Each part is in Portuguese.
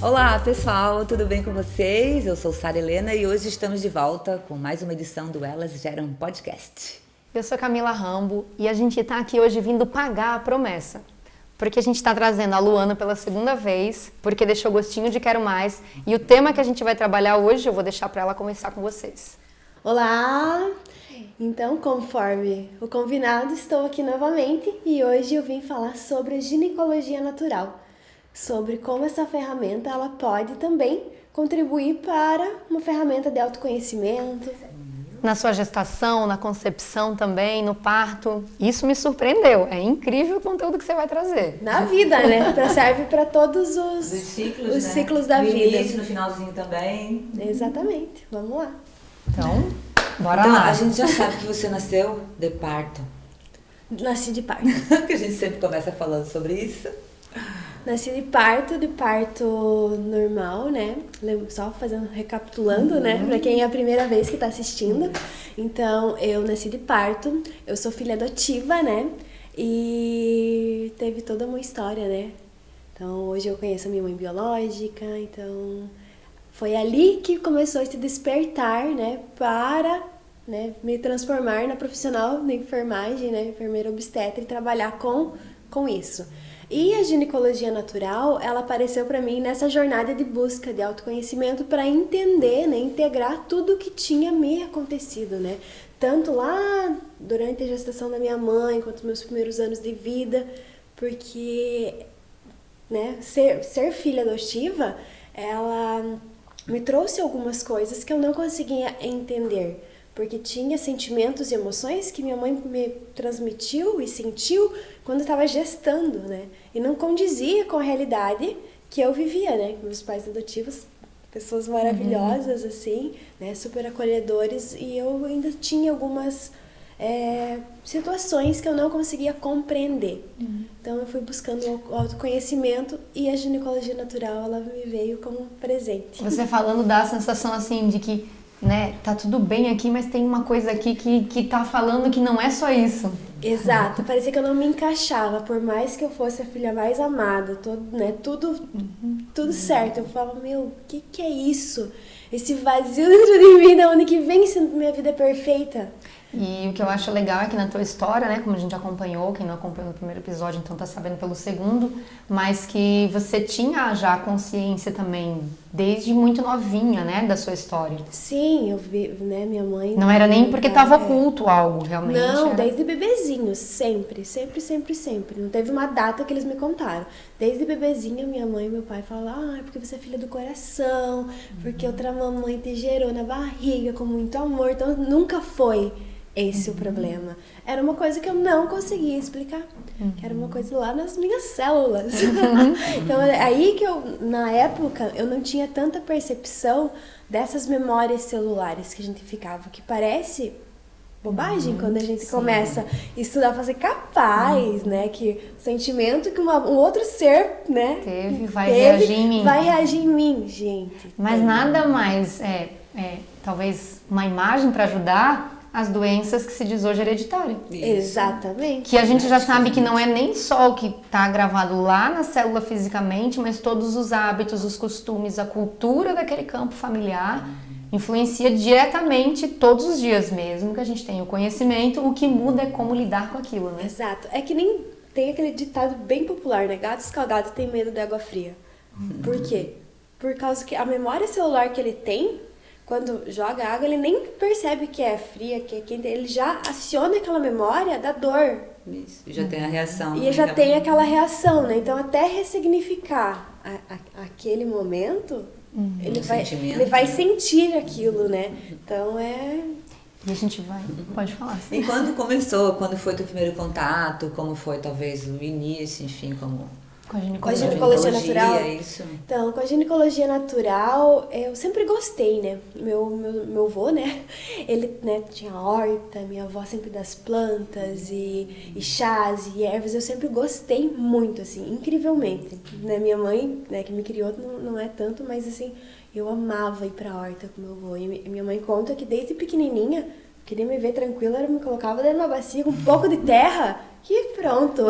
Olá pessoal, tudo bem com vocês? Eu sou Sara Helena e hoje estamos de volta com mais uma edição do Elas Geram Podcast. Eu sou Camila Rambo e a gente está aqui hoje vindo pagar a promessa. Porque a gente está trazendo a Luana pela segunda vez, porque deixou gostinho de quero mais. E o tema que a gente vai trabalhar hoje, eu vou deixar para ela conversar com vocês. Olá! Então, conforme o combinado, estou aqui novamente e hoje eu vim falar sobre a ginecologia natural. Sobre como essa ferramenta ela pode também contribuir para uma ferramenta de autoconhecimento. Na sua gestação, na concepção também, no parto. Isso me surpreendeu. É incrível o conteúdo que você vai trazer. Na vida, né? Serve para todos os ciclos da vida. No início, no finalzinho também. Exatamente. Vamos lá. Então, bora então, lá. A gente já sabe que você nasceu de parto. Nasci de parto. Que a gente sempre começa falando sobre isso. Nasci de parto normal, né? Só recapitulando, né? Pra quem é a primeira vez que tá assistindo. Então, eu nasci de parto, eu sou filha adotiva, né? E teve toda uma história, né? Então, hoje eu conheço a minha mãe biológica, então foi ali que começou esse despertar, né? Para me transformar na profissional de enfermagem, né? Enfermeira obstetra e trabalhar com isso. E a ginecologia natural, ela apareceu para mim nessa jornada de busca de autoconhecimento para entender, né, integrar tudo que tinha me acontecido, né? Tanto lá durante a gestação da minha mãe, quanto meus primeiros anos de vida, porque, né, ser filha adotiva, ela me trouxe algumas coisas que eu não conseguia entender. Porque tinha sentimentos e emoções que minha mãe me transmitiu e sentiu quando eu estava gestando, né? E não condizia com a realidade que eu vivia, né? Meus pais adotivos, pessoas maravilhosas, assim, né? Super acolhedores. E eu ainda tinha algumas situações que eu não conseguia compreender. Então eu fui buscando o autoconhecimento e a ginecologia natural, ela me veio como um presente. Você falando dá a sensação assim de que, né, tá tudo bem aqui, mas tem uma coisa aqui que tá falando que não é só isso. Exato, parecia que eu não me encaixava, por mais que eu fosse a filha mais amada, tudo certo. Eu falava, meu, o que é isso? Esse vazio dentro de mim, da onde que vem se minha vida é perfeita? E o que eu acho legal é que na tua história, né, como a gente acompanhou, quem não acompanhou no primeiro episódio, então tá sabendo pelo segundo, mas que você tinha já consciência também, desde muito novinha, né, da sua história. Sim, eu vi, né, minha mãe... Não era nem porque tava oculto algo, realmente. Não, era... desde bebezinho, sempre. Não teve uma data que eles me contaram. Desde bebezinha, minha mãe e meu pai falavam, é porque você é filha do coração, porque outra mamãe te gerou na barriga com muito amor, então nunca foi esse o problema. Era uma coisa que eu não conseguia explicar. Que era uma coisa lá nas minhas células. Então, aí que na época, eu não tinha tanta percepção dessas memórias celulares que a gente ficava, que parece bobagem quando a gente começa a estudar, fazer capaz, né? Que o sentimento que um outro ser, né? Vai reagir em mim. Vai reagir em mim, gente. Mas nada mais talvez uma imagem para ajudar as doenças que se diz hoje hereditária. Exatamente. Que a gente já sabe que não é nem só o que está gravado lá na célula fisicamente, mas todos os hábitos, os costumes, a cultura daquele campo familiar influencia diretamente todos os dias mesmo que a gente tem o conhecimento, o que muda é como lidar com aquilo, né? Exato. É que nem tem aquele ditado bem popular, né? Gato escaldado tem medo de água fria. Por quê? Por causa que a memória celular que ele tem, quando joga água, ele nem percebe que é fria, que é quente, ele já aciona aquela memória da dor. Isso, e já tem a reação. E já tem aquela reação, né? Então, até ressignificar aquele momento, ele vai sentir aquilo, né? Então, E a gente vai... Pode falar. Sim. E quando começou? Quando foi teu primeiro contato? Como foi, talvez, o início, enfim, como... Com a ginecologia natural? Isso. Então, com a ginecologia natural, eu sempre gostei, né? Meu avô, né? Ele, né, tinha horta, minha avó sempre das plantas e chás e ervas. Eu sempre gostei muito, assim, incrivelmente. Né? Minha mãe, né, que me criou, não é tanto, mas assim, eu amava ir pra horta com meu avô. E minha mãe conta que desde pequenininha, queria me ver tranquila, ela me colocava dentro de uma bacia com um pouco de terra que pronto.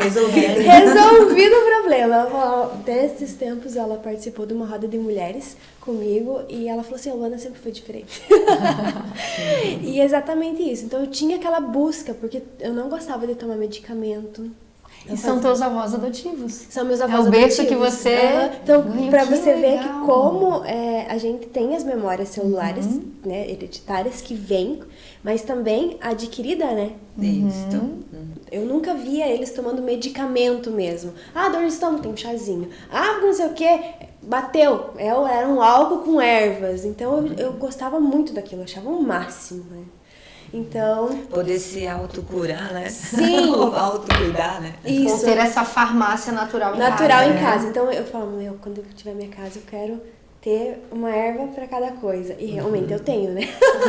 Resolvido. Resolvido o problema. Desde esses tempos ela participou de uma roda de mulheres comigo e ela falou assim, a Luana sempre foi diferente. E é exatamente isso. Então eu tinha aquela busca, porque eu não gostava de tomar medicamento. E são teus avós adotivos. São meus avós adotivos. É o berço que adotivos. você... Então, pra você ver legal. que como a gente tem as memórias celulares, né, hereditárias, que vêm, mas também adquirida, né? Isso. Eu nunca via eles tomando medicamento mesmo. Ah, dor de estômago, tem um chazinho. Ah, não sei o que, bateu. Era um álcool com ervas. Então, eu gostava muito daquilo, eu achava o máximo, né? Então... Poder se autocurar, né? Sim. Ou autocuidar, né? Ou ter essa farmácia natural em casa. Natural em casa. Então, eu falo, quando eu tiver minha casa, eu quero ter uma erva para cada coisa. E realmente eu tenho, né?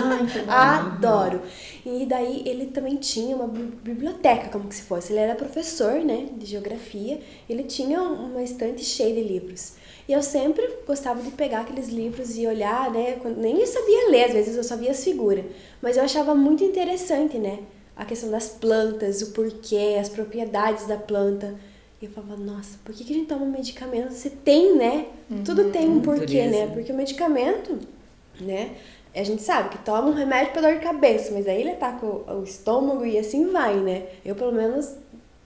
Ai, que bom. Adoro. E daí ele também tinha uma biblioteca, como que se fosse. Ele era professor, né, de geografia. Ele tinha uma estante cheia de livros. E eu sempre gostava de pegar aqueles livros e olhar, né? Nem sabia ler, às vezes eu só via as figuras. Mas eu achava muito interessante, né? A questão das plantas, o porquê, as propriedades da planta. E eu falava, nossa, por que a gente toma medicamento? Você tem, né? Tudo tem um porquê, né? Porque o medicamento, né? A gente sabe que toma um remédio para dor de cabeça, mas aí ele ataca o estômago e assim vai, né? Eu, pelo menos,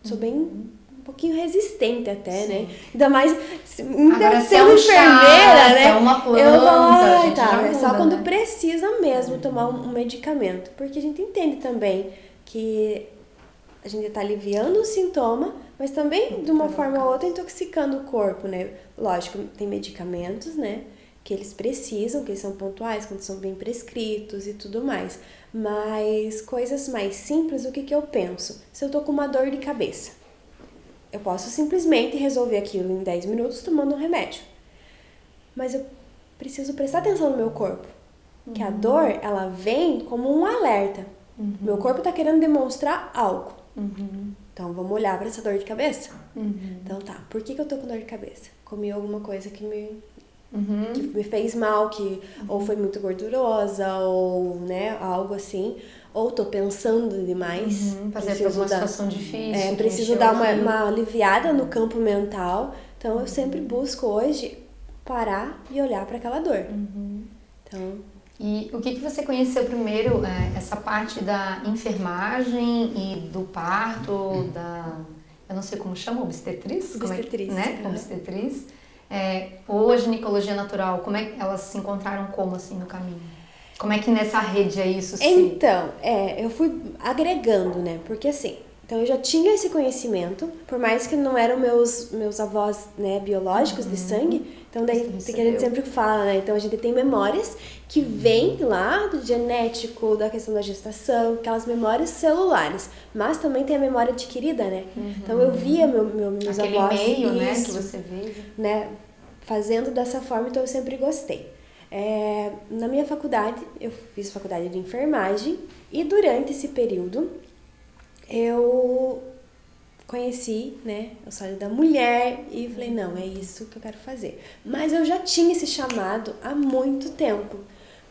sou bem... um pouquinho resistente até, né? Ainda mais Agora, sendo enfermeira, né? É uma planta, eu a gente já é só muda, quando né? precisa mesmo tomar um medicamento. Porque a gente entende também que a gente tá aliviando o sintoma, mas também, de uma forma ou outra, intoxicando o corpo, né? Lógico, tem medicamentos, né? Que eles precisam, que eles são pontuais, quando são bem prescritos e tudo mais. Mas coisas mais simples, o que eu penso? Se eu tô com uma dor de cabeça, eu posso simplesmente resolver aquilo em 10 minutos tomando um remédio. Mas eu preciso prestar atenção no meu corpo. Que a dor, ela vem como um alerta. Meu corpo tá querendo demonstrar algo. Então, vamos olhar para essa dor de cabeça? Então, tá. Por que eu tô com dor de cabeça? Comi alguma coisa que me fez mal, ou foi muito gordurosa, ou, né, algo assim. Ou tô pensando demais. Fazer por uma situação difícil. Preciso dar uma aliviada no campo mental. Então, eu sempre busco hoje parar e olhar para aquela dor. Então... E o que você conheceu primeiro, essa parte da enfermagem e do parto, eu não sei como chama, obstetriz? Obstetriz. Né? Obstetriz. Ou a ginecologia natural, como é que elas se encontraram como assim no caminho? Como é que nessa rede é isso? Então, eu fui agregando, né? Porque assim, então eu já tinha esse conhecimento, por mais que não eram meus avós, né, biológicos de sangue. Então daí que a gente sempre fala, né? Então a gente tem memórias que vêm lá do genético, da questão da gestação, aquelas memórias celulares, mas também tem a memória adquirida, né? Então eu via meus aquele avós, meio, né, que você vive, né, fazendo dessa forma, então eu sempre gostei. Na minha faculdade, eu fiz faculdade de enfermagem e durante esse período eu conheci, né, o sonho da mulher e falei, não, é isso que eu quero fazer. Mas eu já tinha esse chamado há muito tempo,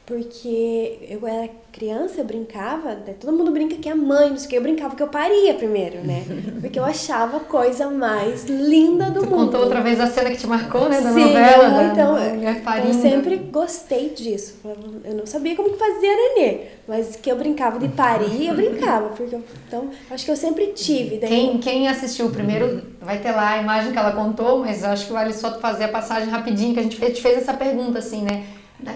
porque eu era criança, eu brincava, né, todo mundo brinca que é mãe, não sei o que, eu brincava que eu paria primeiro, né, porque eu achava a coisa mais linda do mundo. Contou outra vez a cena que te marcou, né, da Sim, novela, então, eu sempre gostei disso. Eu não sabia como fazia nenê, mas que eu brincava de parir, eu brincava, porque então acho que eu sempre tive. Daí... Quem assistiu o primeiro vai ter lá a imagem que ela contou, mas acho que vale só fazer a passagem rapidinho, que a gente fez essa pergunta assim, né?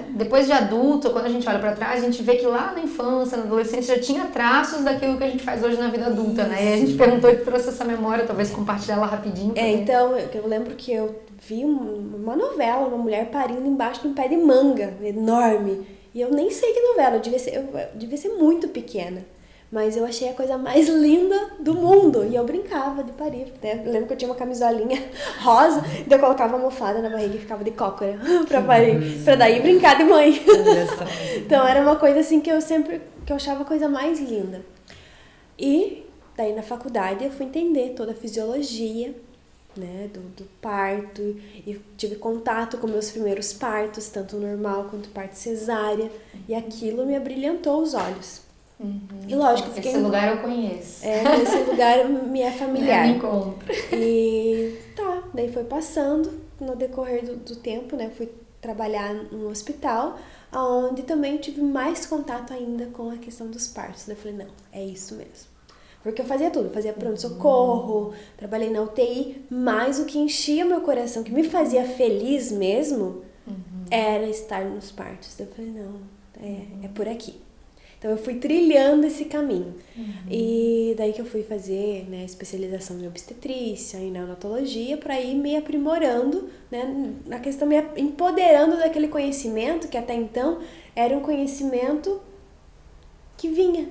Depois de adulto, quando a gente olha pra trás, a gente vê que lá na infância, na adolescência, já tinha traços daquilo que a gente faz hoje na vida adulta, né? E a gente perguntou e trouxe essa memória, talvez compartilhar ela rapidinho. Então, eu lembro que eu vi uma novela, uma mulher parindo embaixo de um pé de manga enorme. E eu nem sei que novela, eu devia ser muito pequena. Mas eu achei a coisa mais linda do mundo. E eu brincava de parir, né? Eu lembro que eu tinha uma camisolinha rosa, então eu colocava a almofada na barriga e ficava de cócora pra parir, pra daí brincar de mãe. Então era uma coisa assim que eu achava a coisa mais linda. E daí na faculdade eu fui entender toda a fisiologia, né, do parto, e tive contato com meus primeiros partos, tanto normal quanto parto cesárea, e aquilo me abrilhantou os olhos. E lógico, fiquei... Esse lugar eu conheço. Esse lugar me é familiar. Me encontro. E tá, daí foi passando, no decorrer do tempo, né, fui trabalhar no hospital, onde também eu tive mais contato ainda com a questão dos partos. Daí eu falei, não, é isso mesmo. Porque eu fazia tudo, fazia pronto-socorro, trabalhei na UTI, mas o que enchia meu coração, que me fazia feliz mesmo, era estar nos partos. Daí eu falei, não, é por aqui. Então eu fui trilhando esse caminho. E daí que eu fui fazer, né, especialização em obstetrícia e neonatologia para ir me aprimorando, né, na questão, me empoderando daquele conhecimento que até então era um conhecimento que vinha,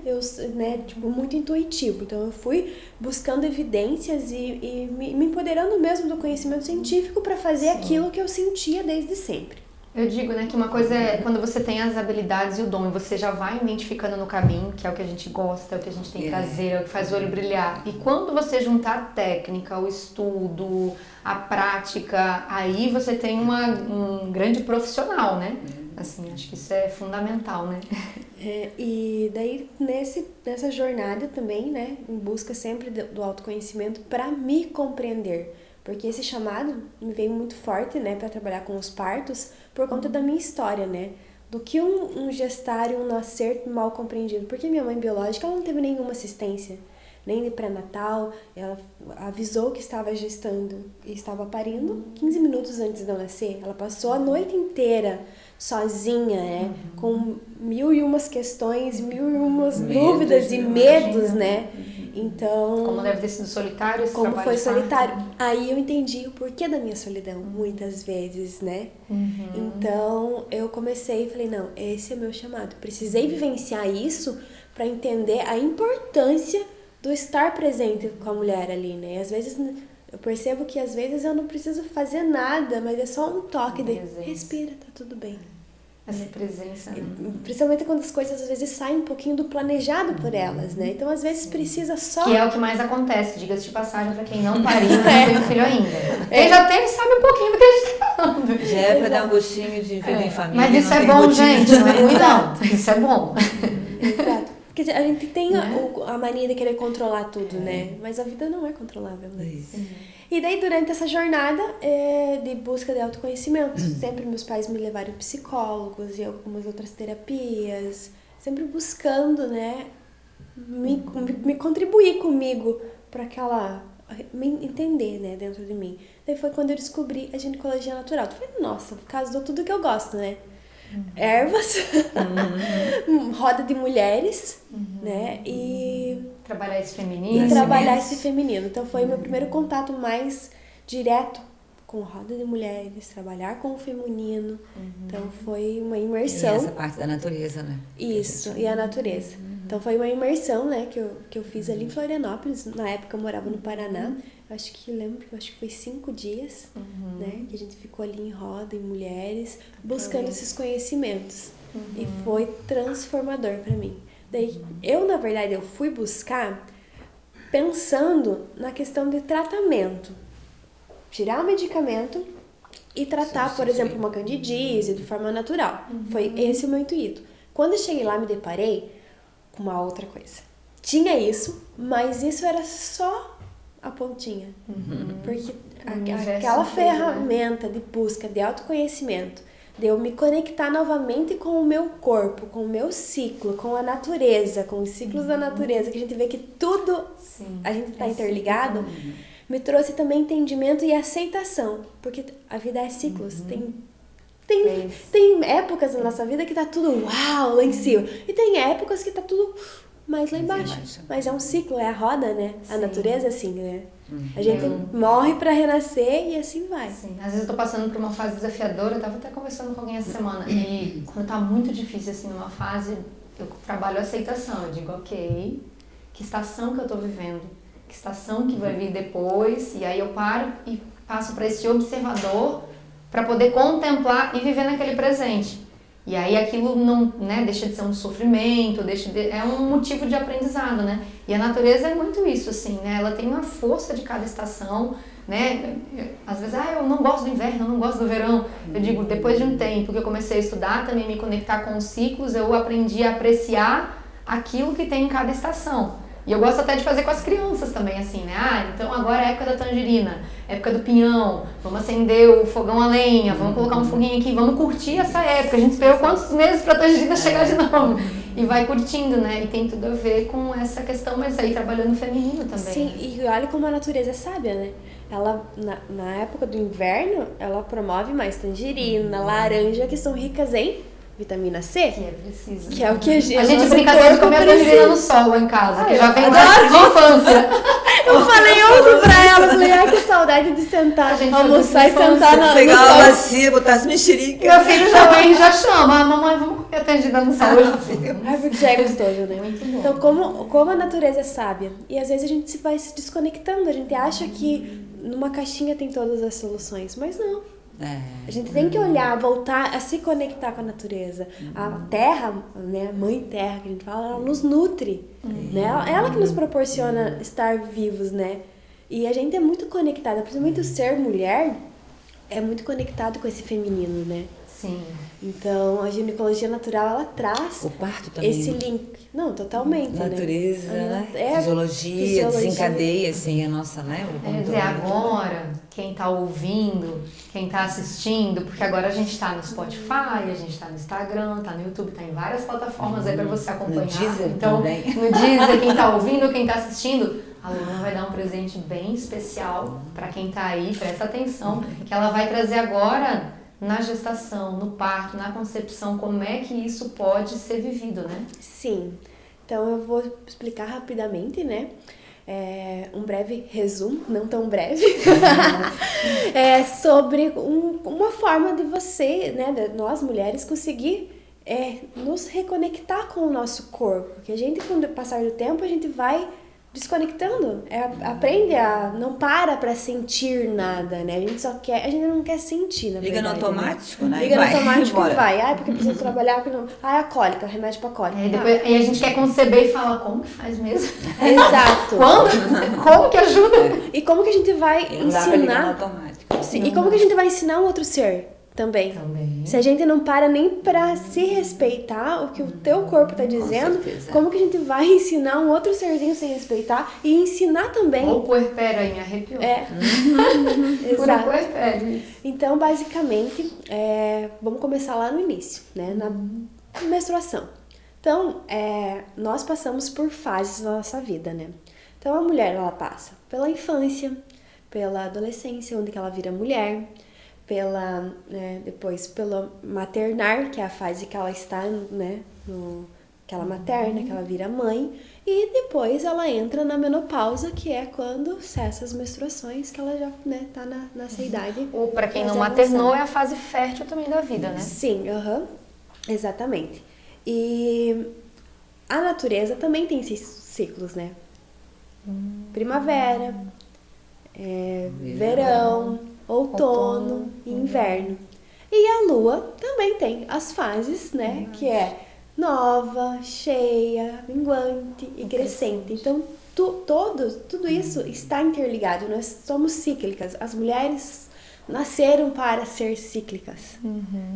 né, tipo, muito intuitivo. Então eu fui buscando evidências e me empoderando mesmo do conhecimento científico para fazer aquilo que eu sentia desde sempre. Eu digo, né, que uma coisa é quando você tem as habilidades e o dom e você já vai identificando no caminho, que é o que a gente gosta, é o que a gente tem prazer, é o que faz o olho brilhar. E quando você juntar a técnica, o estudo, a prática, aí você tem um grande profissional, né? Assim, acho que isso é fundamental, né? E daí nessa jornada também, né, em busca sempre do autoconhecimento para me compreender. Porque esse chamado me veio muito forte, né, para trabalhar com os partos, por conta da minha história, né? Do que um gestar e um nascer mal compreendido. Porque minha mãe biológica, ela não teve nenhuma assistência, nem de pré-natal. Ela avisou que estava gestando e estava parindo 15 minutos antes de eu nascer. Ela passou a noite inteira sozinha, né? Com 1001 questões, 1001 dúvidas e medos, né? Então... Como deve ter sido solitário esse como trabalho? Foi solitário. Aí eu entendi o porquê da minha solidão, muitas vezes, né? Então eu comecei e falei, não, esse é meu chamado. Precisei vivenciar isso para entender a importância do estar presente com a mulher ali, né? E às vezes eu percebo que às vezes eu não preciso fazer nada, mas é só um toque de respira, tá tudo bem. Essa presença, né? Principalmente quando as coisas às vezes saem um pouquinho do planejado por elas, né? Então às vezes precisa só... Que é o que mais acontece, diga-se de passagem, pra quem não pariu, não tem filho ainda. Quem já teve sabe um pouquinho do que a gente tá falando. Já é pra dar um gostinho de vida em família. Mas isso é bom, gente, não é ruim não. Isso é bom. Exato. Porque a gente tem a mania de querer controlar tudo, né? Mas a vida não é controlável, né? E daí, durante essa jornada de busca de autoconhecimento, sempre meus pais me levaram psicólogos e algumas outras terapias, sempre buscando, né, me contribuir comigo para me entender, né, dentro de mim. Daí foi quando eu descobri a ginecologia natural. Eu falei, nossa, casou tudo que eu gosto, né? Ervas, roda de mulheres, né, e trabalhar esse feminino. Esse feminino. Então foi meu primeiro contato mais direto com roda de mulheres, trabalhar com o feminino. Então foi uma imersão. E essa parte da natureza, né? Isso, e a natureza. Então foi uma imersão, né, que eu fiz ali em Florianópolis. Na época eu morava no Paraná. Acho que foi 5 dias, né, que a gente ficou ali em roda, em mulheres, buscando esses conhecimentos. E foi transformador para mim. Daí, na verdade, eu fui buscar pensando na questão de tratamento. Tirar o medicamento e tratar, por exemplo, uma candidíase de forma natural. Foi esse o meu intuito. Quando eu cheguei lá, me deparei com uma outra coisa. Tinha isso, mas isso era só a pontinha. Porque aquela ferramenta de busca, de autoconhecimento, de eu me conectar novamente com o meu corpo, com o meu ciclo, com a natureza, com os ciclos da natureza, que a gente vê que tudo a gente está interligado, me trouxe também entendimento e aceitação, porque a vida é ciclos, tem épocas na nossa vida que tá tudo uau, lá em cima, e tem épocas que tá tudo mais lá embaixo, mas é um ciclo, é a roda, né? A natureza é assim, né? A gente morre pra renascer e assim vai. Sim. Às vezes eu tô passando por uma fase desafiadora, eu tava até conversando com alguém essa semana, e quando tá muito difícil, assim, numa fase, eu trabalho a aceitação, eu digo, ok, que estação que eu tô vivendo, que estação que vai vir depois, e aí eu paro e passo para esse observador para poder contemplar e viver naquele presente. E aí aquilo não, né, deixa de ser um sofrimento, é um motivo de aprendizado, né? E a natureza é muito isso, assim, né? Ela tem uma força de cada estação, né? Às vezes, eu não gosto do inverno, eu não gosto do verão. Eu digo, depois de um tempo que eu comecei a estudar, também me conectar com os ciclos, eu aprendi a apreciar aquilo que tem em cada estação. E eu gosto até de fazer com as crianças também, assim, né? Então agora é época da tangerina, época do pinhão, vamos acender o fogão a lenha, vamos colocar um foguinho aqui, vamos curtir essa época. A gente esperou quantos meses pra tangerina chegar de novo? E vai curtindo, né? E tem tudo a ver com essa questão, mas aí trabalhando feminino também. Sim, né? e olha como a natureza é sábia, né? Ela, na época do inverno, ela promove mais tangerina, laranja, que são ricas em vitamina C. Que é preciso. Que é o que a gente... A gente nosso brinca até de corpo comer precisa. tangerina no sol lá em casa, que já vem adoro lá de infância. Eu falei ontem pra ela, falei, ai, que saudade de sentar, A gente almoçar e fazia sentar no Pegar uma sol. bacia, botar as mexericas. Meu filho já vem e já chama, mamãe, vamos comer tangerina no sol hoje. Ai, porque já é gostoso, né? Muito bom. Então, como a natureza é sábia, e às vezes a gente vai se desconectando, a gente acha que numa caixinha tem todas as soluções, mas não. A gente tem que olhar, voltar a se conectar com a natureza. A terra, né, a mãe terra que a gente fala, ela nos nutre, né? Ela que nos proporciona estar vivos, né? E a gente é muito conectada, principalmente o ser mulher é muito conectado com esse feminino, né? Sim. Então, a ginecologia natural, ela traz O parto também. esse link. Não, totalmente, Natureza, né? né? Fisiologia, desencadeia, assim, a nossa, né? O Quer dizer, agora, quem tá ouvindo, quem tá assistindo, porque agora a gente tá no Spotify, a gente tá no Instagram, tá no YouTube, tá em várias plataformas aí pra você acompanhar. No Deezer então, também. no Deezer, quem tá ouvindo, quem tá assistindo, a Luana vai dar um presente bem especial pra quem tá aí, presta atenção, que ela vai trazer agora na gestação, no parto, na concepção, como é que isso pode ser vivido, né? Sim. Então, eu vou explicar rapidamente, né? Um breve resumo, não tão breve, sobre uma forma de você, né, de nós mulheres, conseguir nos reconectar com o nosso corpo. Porque a gente, com o passar do tempo, a gente vai desconectando, aprende a não pra sentir nada, né? A gente não quer sentir, na Liga verdade. no automático, né? Liga no Vai, automático embora. e vai. Ai, porque preciso trabalhar, porque não... Ai, a cólica, remédio pra cólica. Aí a gente quer conceber e fala, como que faz mesmo? Exato. Quando? Como que ajuda? E como que a gente vai Não dá pra ligar no ensinar... automático. Sim, e como que a gente vai ensinar um outro ser também? Se a gente não para nem pra se respeitar o que o teu corpo tá dizendo, certeza. como que a gente vai ensinar um outro serzinho sem respeitar e ensinar também... Ou puerpério aí, me arrepiou. Pura Exato. puerpério. Então, basicamente, vamos começar lá no início, né? Na menstruação. Então, nós passamos por fases na nossa vida, né? Então, a mulher, ela passa pela infância, pela adolescência, onde que ela vira mulher, depois pelo maternar, que é a fase que ela está, né? Que ela materna, que ela vira mãe, e depois ela entra na menopausa, que é quando cessa as menstruações, que ela já, né, tá nessa idade. Ou pra quem mais não maternou, avançada. é a fase fértil também da vida, né? Sim, exatamente. E a natureza também tem esses ciclos, né? Primavera, verão, outono e inverno. E a lua também tem as fases, né? Que é nova, cheia, minguante e crescente. Então, tudo isso está interligado. Nós somos cíclicas. As mulheres nasceram para ser cíclicas.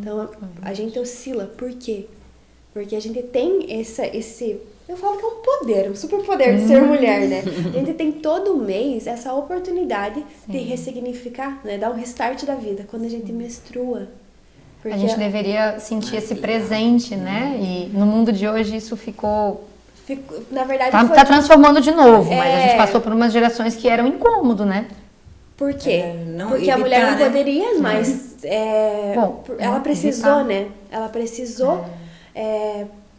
Então, a gente oscila. Por quê? Porque a gente tem esse... Eu falo que é um poder, um superpoder de ser mulher, né? A gente tem todo mês essa oportunidade de ressignificar, né? Dar um restart da vida quando a gente menstrua. Porque A gente deveria sentir esse presente, né? E no mundo de hoje isso na verdade, tá transformando de novo, mas a gente passou por umas gerações que eram incômodo, né? Por quê? Não Porque evitar, a mulher não né? poderia mais... Bom, ela precisou, evitar. né? Ela precisou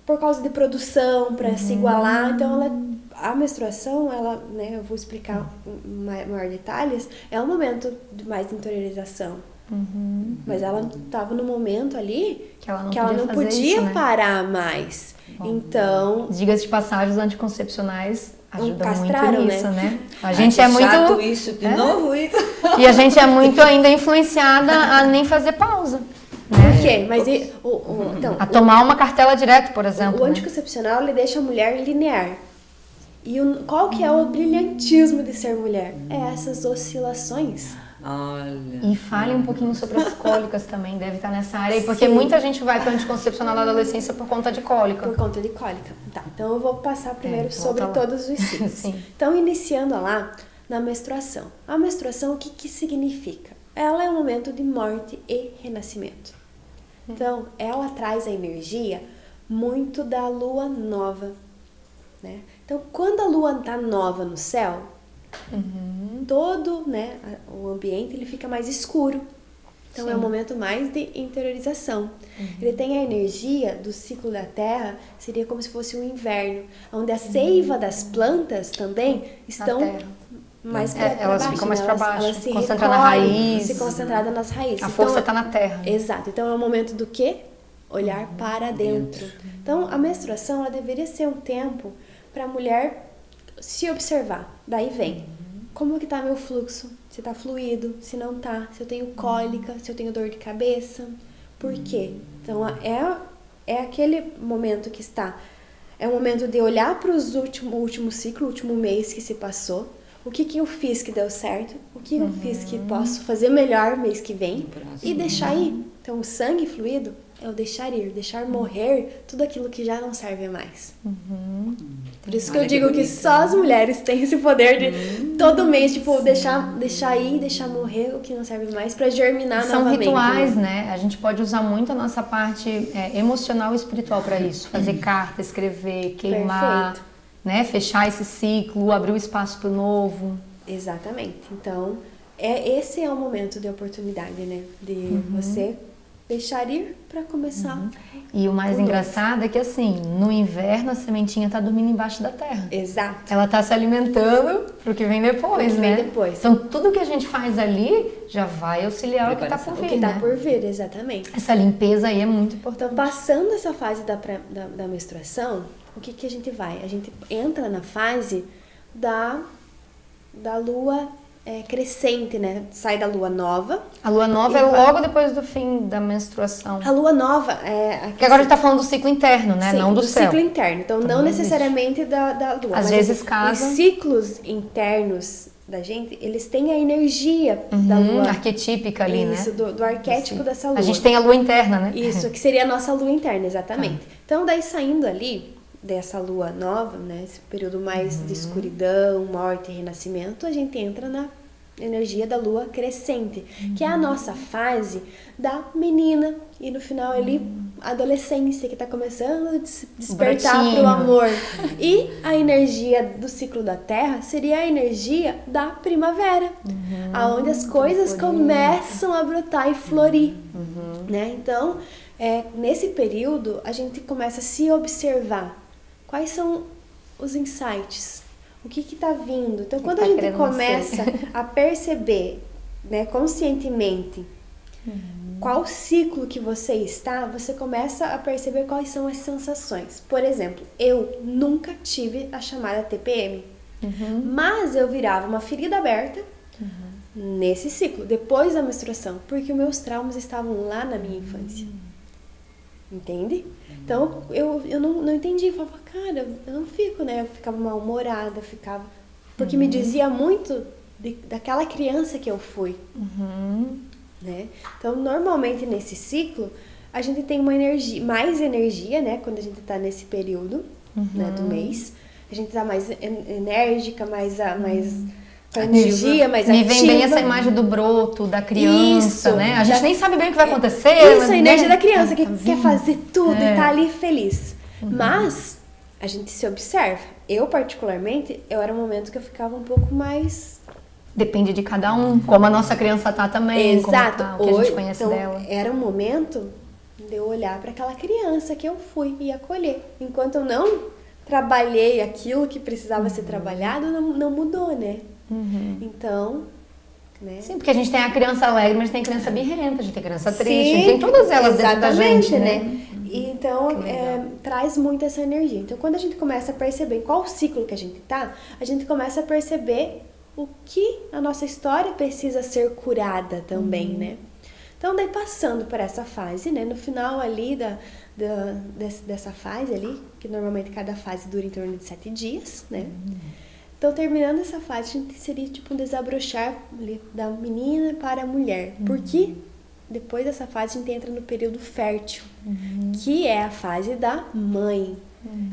por causa de produção, para se igualar. Então, a menstruação, ela, né? Eu vou explicar em maior detalhes. É um momento de mais interiorização. Mas ela estava no momento ali Que ela não podia fazer isso, né? parar mais. Então... Diga-se de passagem, os anticoncepcionais ajudam castraram, muito nisso, né? né? A gente é muito... Chato isso, de novo isso. E a gente é muito ainda influenciada a nem fazer pausa. Por quê? Mas então, A tomar uma cartela direto, por exemplo. o né? anticoncepcional, ele deixa a mulher linear. E qual que é o brilhantismo de ser mulher? É essas oscilações Olha. E fale um pouquinho sobre as cólicas também, deve estar nessa área aí, porque muita gente vai para anticoncepcional na adolescência por conta de cólica. Por conta de cólica. Tá, então eu vou passar primeiro sobre volta lá. todos os ciclos. Sim. Então, iniciando lá na menstruação. A menstruação, o que que significa? Ela é um momento de morte e renascimento. Então, ela traz a energia muito da lua nova, né? Então, quando a lua está nova no céu, todo, né, o ambiente ele fica mais escuro. Então, é um momento mais de interiorização. Ele tem a energia do ciclo da Terra, seria como se fosse um inverno, onde a seiva das plantas também estão mais para elas baixo, ficam mais né? para baixo, elas se concentra na recolhem, raiz. se concentrada nas raízes. A força está na terra. Exato. Então é um momento do quê? Olhar para dentro. Então a menstruação ela deveria ser um tempo para a mulher se observar. Daí vem como que tá meu fluxo? Se tá fluido, se não tá, se eu tenho cólica, se eu tenho dor de cabeça. Por quê? Então é aquele momento que está. É o momento de olhar para o último ciclo, o último mês que se passou. O que que eu fiz que deu certo? O que eu fiz que posso fazer melhor mês que vem? E deixar ir. Então, o sangue fluido é o deixar ir, deixar morrer tudo aquilo que já não serve mais. Por isso que eu digo que só as mulheres têm esse poder de todo mês, tipo, deixar ir, deixar morrer o que não serve mais pra germinar São novamente. rituais, né? A gente pode usar muito a nossa parte emocional e espiritual para isso. Fazer carta, escrever, queimar, Perfeito. né? Fechar esse ciclo, abrir o espaço para o novo. Exatamente. Então, esse é o momento de oportunidade, né? De você deixar ir pra começar. E o mais Tudo. engraçado é que, assim, no inverno a sementinha tá dormindo embaixo da terra. Exato. Ela tá se alimentando pro que vem depois, Pro que né? vem depois. Então, tudo que a gente faz ali já vai auxiliar o que tá por vir, O que tá né? por vir, exatamente. Essa limpeza aí é muito importante. Então, passando essa fase da menstruação, o que que a gente vai? A gente entra na fase da lua crescente, né? Sai da lua nova. A lua nova E é vai- logo depois do fim da menstruação. A lua nova é... Porque agora a gente tá falando do ciclo interno, né? Sim, Não do céu. ciclo interno. Então, não necessariamente da lua. Às mas vezes assim, casa. os ciclos internos da gente, eles têm a energia da lua. Arquetípica ali, Isso, né? do arquétipo dessa lua. A gente tem a lua interna, né? Isso, que seria a nossa lua interna, exatamente. Então, daí saindo ali dessa lua nova, né, esse período mais de escuridão, morte e renascimento, a gente entra na energia da lua crescente, que é a nossa fase da menina e no final ali a adolescência que está começando a despertar para o Brotinho. amor. E a energia do ciclo da Terra seria a energia da primavera, aonde as coisas começam a brotar e florir, né? Então, nesse período a gente começa a se observar quais são os insights. O que está vindo? Então, quando tá a gente querendo começa a perceber, né, conscientemente, qual ciclo que você está, você começa a perceber quais são as sensações. Por exemplo, eu nunca tive a chamada TPM, mas eu virava uma ferida aberta nesse ciclo, depois da menstruação, porque os meus traumas estavam lá na minha infância. Entende? Então, eu não entendi. Eu falava, cara, eu não fico, né? Eu ficava mal-humorada, ficava... Porque me dizia muito daquela criança que eu fui. Né? Então, normalmente, nesse ciclo, a gente tem uma energia, mais energia, né? Quando a gente tá nesse período, né, do mês. A gente tá mais enérgica, mais com energia, mais Me ativa. vem bem essa imagem do broto, da criança, Isso. né? A gente nem sabe bem o que vai acontecer. Isso, mas, a energia né? da criança que Tá quer vindo. fazer tudo e tá ali feliz. Mas a gente se observa. Eu, particularmente, eu era um momento que eu ficava um pouco mais... Depende de cada um, como a nossa criança tá também, como Exato. tá, o que a gente conhece então, dela. era um momento de eu olhar para aquela criança que eu fui e acolher. Enquanto eu não trabalhei aquilo que precisava ser trabalhado, não mudou, né? Então, né? Sim, porque a gente tem a criança alegre, mas tem criança birrenta, a gente tem criança triste, a gente Sim, tem todas elas dentro da exatamente, gente, né? E então, Que legal. traz muito essa energia. Então, quando a gente começa a perceber em qual ciclo que a gente tá, a gente começa a perceber o que a nossa história precisa ser curada também, né? Então, daí passando por essa fase, né? No final ali dessa fase ali, que normalmente cada fase dura em torno de 7 dias, né? Então, terminando essa fase, a gente seria tipo um desabrochar ali da menina para a mulher. Porque depois dessa fase, a gente entra no período fértil, que é a fase da mãe,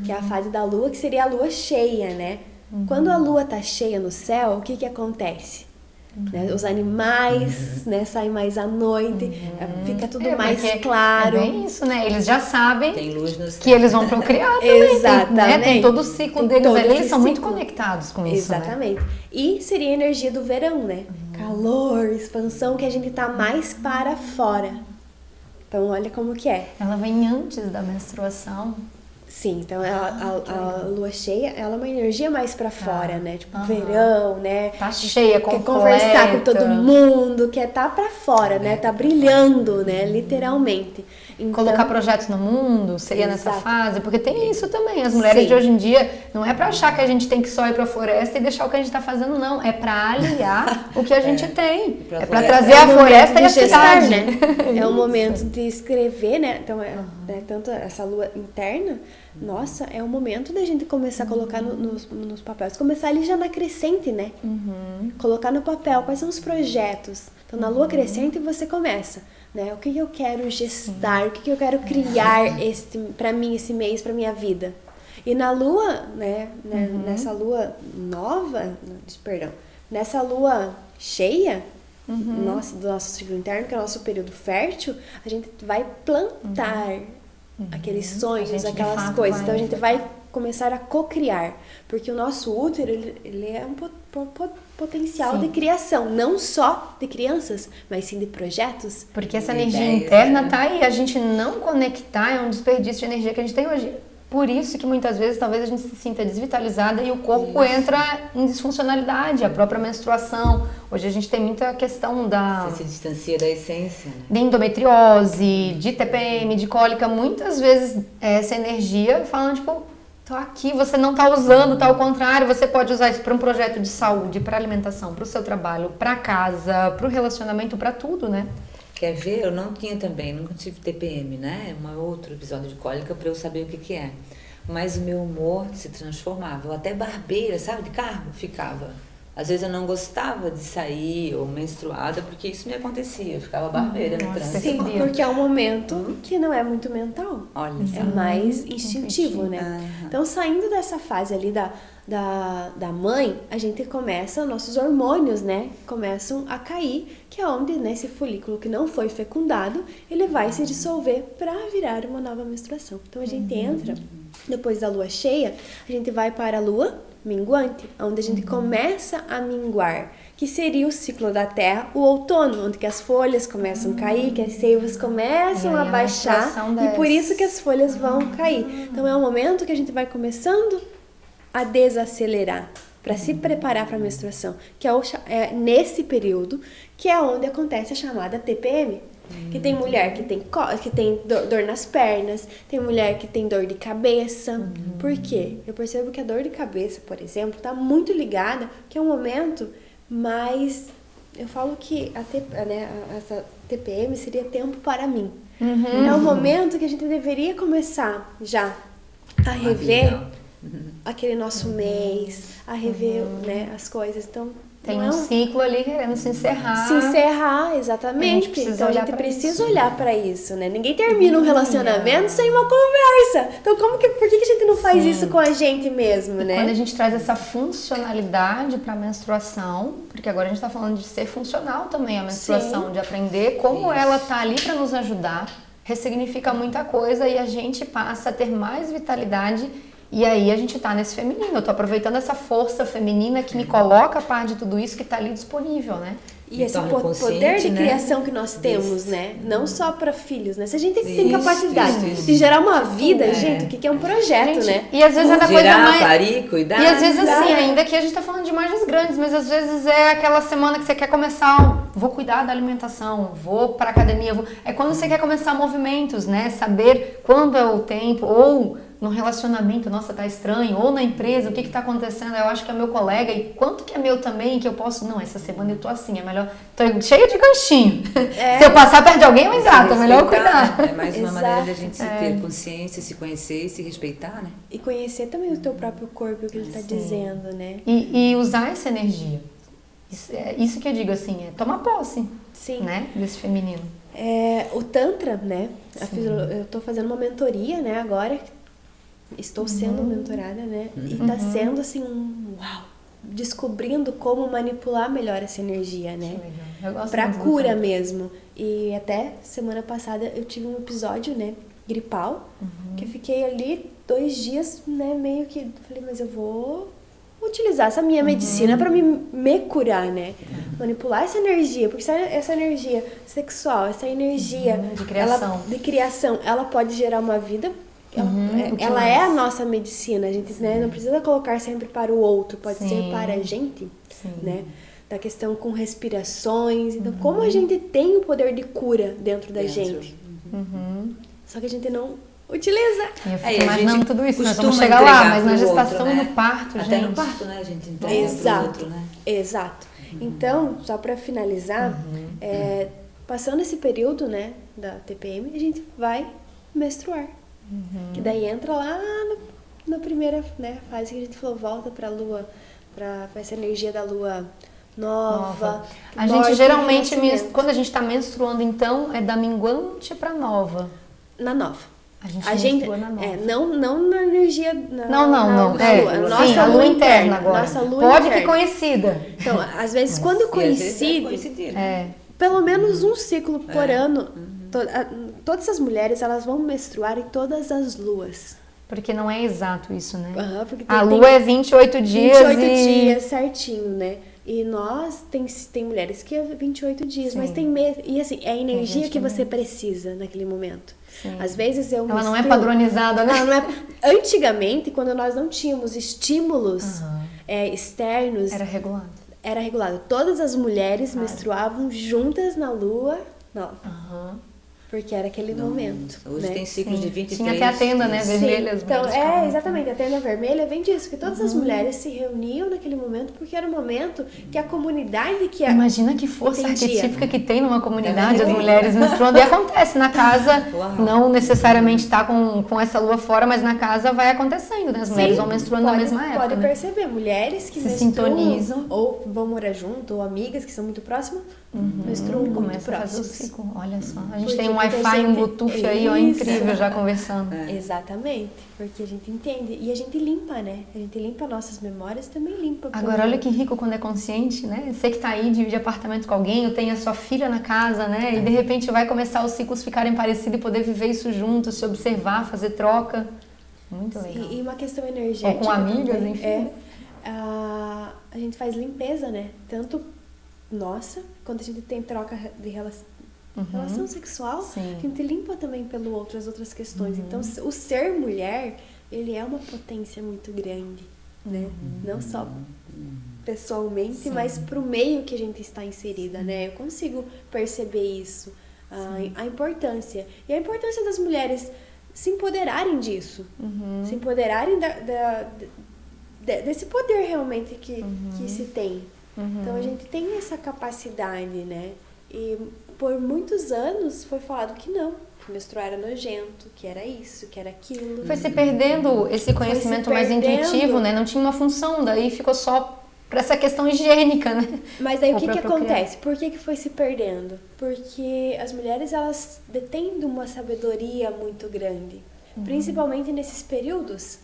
que é a fase da lua, que seria a lua cheia, né? Quando a lua tá cheia no céu, o que que acontece? Né? Os animais, né, saem mais à noite, fica tudo mais claro. É bem isso, né? Eles já sabem Tem luz no céu. que eles vão procriar também. Exatamente. Né? Tem todo o ciclo Tem deles todo ali, esse eles são muito ciclo. conectados com isso, né? Exatamente. E seria a energia do verão, né? Calor, expansão, que a gente tá mais para fora. Então, olha como que é. Ela vem antes da menstruação. Sim, então a lua cheia, ela é uma energia mais pra fora, né? Tipo, verão, né? Tá cheia, Quer completa. conversar com todo mundo, quer tá pra fora, né? Tá brilhando, né? Literalmente. Então, Colocar projetos no mundo, seria nessa Exato. fase, porque tem isso também. As mulheres Sim. de hoje em dia, não é pra achar que a gente tem que só ir pra floresta e deixar o que a gente tá fazendo, não. É pra aliar o que a gente tem. Pra É pra floresta. trazer a floresta e a de gestar, cidade. né? É um momento de escrever, né? Então, né, tanto essa lua interna, nossa, é o momento da gente começar a colocar nos papéis. Começar ali já na crescente, né? Colocar no papel quais são os projetos. Então, na lua crescente, você começa, né? O que eu quero gestar, o que eu quero criar pra mim esse mês, pra minha vida. E na lua, né? Nessa lua nova, perdão, nessa lua cheia, do nosso ciclo interno, que é o nosso período fértil, a gente vai plantar aqueles sonhos, A gente, de aquelas fato, coisas. vai- Então a gente vai começar a cocriar, porque o nosso útero ele é um potencial de criação, não só de crianças, mas sim de projetos. Porque essa De energia ideias, interna né? tá aí. A gente não conectar é um desperdício de energia que a gente tem hoje. Por isso que muitas vezes talvez a gente se sinta desvitalizada e o corpo entra em disfuncionalidade, a própria menstruação. Hoje a gente tem muita questão Você se distancia da essência, né? de endometriose, de TPM, de cólica. Muitas vezes essa energia falando tipo, tô aqui, você não tá usando, tá ao contrário, você pode usar isso para um projeto de saúde, para alimentação, para o seu trabalho, para casa, para o relacionamento, para tudo, né? Quer ver? Eu não tinha também, nunca tive TPM, né? Um outro episódio de cólica para eu saber o que que é. Mas o meu humor se transformava. Eu até barbeira, sabe, de carro, ficava. Às vezes eu não gostava de sair ou menstruada, porque isso me acontecia. Eu ficava barbeira no nossa, trânsito. Sim, Percebi. porque é um momento que não é muito mental. Olha É só. mais instintivo, né? Então, saindo dessa fase ali da mãe, a gente começa, nossos hormônios, né? Começam a cair, que é onde, nesse folículo que não foi fecundado, ele vai se dissolver para virar uma nova menstruação. Então, a gente entra, depois da lua cheia, a gente vai para a lua minguante, onde a gente começa a minguar, que seria o ciclo da terra, o outono, onde que as folhas começam a cair, que as seivas começam E aí a a baixar, menstruação e por desce. isso que as folhas vão cair. Então é um momento que a gente vai começando a desacelerar para se preparar para a menstruação, que é nesse período que é onde acontece a chamada TPM. Que tem mulher que tem dor nas pernas, tem mulher que tem dor de cabeça. Por quê? Eu percebo que a dor de cabeça, por exemplo, está muito ligada, que é um momento mais... Eu falo que essa TPM seria tempo para mim. É um momento que a gente deveria começar já a rever aquele nosso mês, a rever, né, as coisas. Então, Tem não é um ciclo ali querendo se encerrar. se encerrar, A gente exatamente. precisa Então a olhar gente pra precisa isso. olhar pra isso, né? Ninguém termina um relacionamento sem uma conversa. Então por que a gente não faz isso com a gente mesmo, né? Quando a gente traz essa funcionalidade para a menstruação, porque agora a gente está falando de ser funcional também a menstruação, Sim. de aprender como ela tá ali para nos ajudar, ressignifica muita coisa e a gente passa a ter mais vitalidade. E aí a gente tá nesse feminino, eu tô aproveitando essa força feminina que me coloca a par de tudo isso que tá ali disponível, né? E esse torna poder consciente, de né? criação que nós temos, né? Não só para filhos, né? Se a gente tem Isso, capacidade isso. de gerar uma vida, gente, o que é um projeto, Gente, né? E às vezes é da coisa Gerar, mais... parir, cuidar. E às vezes assim, Exato. ainda que a gente tá falando de imagens grandes, mas às vezes é aquela semana que você quer começar, vou cuidar da alimentação, vou pra academia, é quando você quer começar movimentos, né? Saber quando é o tempo, ou no relacionamento, nossa, tá estranho, ou na empresa, o que tá acontecendo? Eu acho que é meu colega, e quanto que é meu também, que eu posso... Não, essa semana eu tô assim, é melhor... Tô cheia de ganchinho. Se eu passar perto de alguém, eu ingrato, é melhor eu cuidar. É mais uma maneira da gente ter consciência, se conhecer e se respeitar, né? E conhecer também o teu próprio corpo, o que ele tá dizendo, né? E usar essa energia. Isso que eu digo, assim, é tomar posse, Sim. né, desse feminino. O Tantra, né? Eu tô fazendo uma mentoria, né, agora. Estou sendo mentorada, né? E tá sendo, assim, uau! Descobrindo como manipular melhor essa energia, né? Eu gosto Pra muito do cura Tantra. mesmo. E até semana passada eu tive um episódio, né? Gripal. Que eu fiquei ali 2 dias, né? Meio que... Falei, mas eu vou utilizar essa minha medicina pra me curar, né? Manipular essa energia. Porque essa energia sexual, essa energia... De criação. De criação, ela pode gerar uma vida... Ela é a nossa medicina, a gente, né, não precisa colocar sempre para o outro, pode ser para a gente, né? Da questão com respirações, então como a gente tem o poder de cura dentro da gente, só que a gente não utiliza. Eu fico E a imaginando gente tudo isso, nós costuma vamos chegar lá, entregar mas na pro gestação outro, e né? no parto, gente. Até no parto, né, a gente entrega pro Exato, outro, né? exato. Então, só para finalizar, passando esse período, né, da TPM, a gente vai menstruar. Que daí entra lá na primeira, né, fase que a gente falou, volta pra lua, pra essa energia da lua nova. A gente geralmente, quando a gente tá menstruando, então, é da minguante pra nova. Na nova. A gente menstrua na nova. Não na energia na Não. lua. Sim, a lua interna agora. Nossa lua Pode interna. que coincida. Então, às vezes, quando E às vezes coincide, coincidir, né? pelo menos um ciclo por ano, todas as mulheres, elas vão menstruar em todas as luas. Porque não é exato isso, né? Porque A lua é 28 dias 28 e... dias certinho, né? E nós, tem mulheres que é 28 dias, mas tem meses. E assim, é a energia que você precisa naquele momento. Sim. Às vezes eu Ela não é padronizada, né? Não é. Antigamente, quando nós não tínhamos estímulos externos, Era regulado. Todas as mulheres menstruavam juntas na lua nova. Porque era aquele momento. Hoje né? tem ciclos de 23 Tinha até a tenda, né? Vermelha. As Então, mulheres ficavam- exatamente. A tenda vermelha vem disso. Que todas as mulheres se reuniam naquele momento porque era o momento que a comunidade que... Imagina que força Entendia. arquetípica que tem numa comunidade, as mulheres menstruando. E acontece na casa, não necessariamente tá com essa lua fora, mas na casa vai acontecendo, né? As mulheres vão menstruando na mesma época, Pode né? perceber, mulheres que Se menstruam, sintonizam. ou vão morar junto, ou amigas que são muito próximas, menstruam muito Começa a fazer o próximas. ciclo. Olha só. A gente Porque tem um muita Wi-Fi e um gente- Bluetooth aí, ó, Isso. incrível já conversando. Exatamente, porque a gente entende. E a gente limpa, né? A gente limpa nossas memórias e também limpa. Agora, olha que rico quando é consciente, né? Você que tá aí, divide apartamento com alguém, ou tem a sua filha na casa, né? E de repente vai começar os ciclos ficarem parecidos e poder viver isso juntos, se observar, fazer troca. Muito legal. E uma questão energética. Ou com amigas, também, enfim. A gente faz limpeza, né? Tanto nossa, quando a gente tem troca de relação sexual, Sim. a gente limpa também pelo outro, as outras questões. Então, o ser mulher, ele é uma potência muito grande, né? Não só pessoalmente, mas pro meio que a gente está inserida, né? Eu consigo perceber isso, a importância. E a importância das mulheres se empoderarem disso, se empoderarem desse poder realmente que se tem. Então, a gente tem essa capacidade, né? E por muitos anos foi falado que não, que menstruar era nojento, que era isso, que era aquilo. Foi se perdendo esse conhecimento mais intuitivo, né? Não tinha uma função, daí ficou só para essa questão higiênica, né? Mas aí o Ou que pra que procriar. acontece? Por que foi se perdendo? Porque as mulheres, elas detêm de uma sabedoria muito grande, principalmente nesses períodos.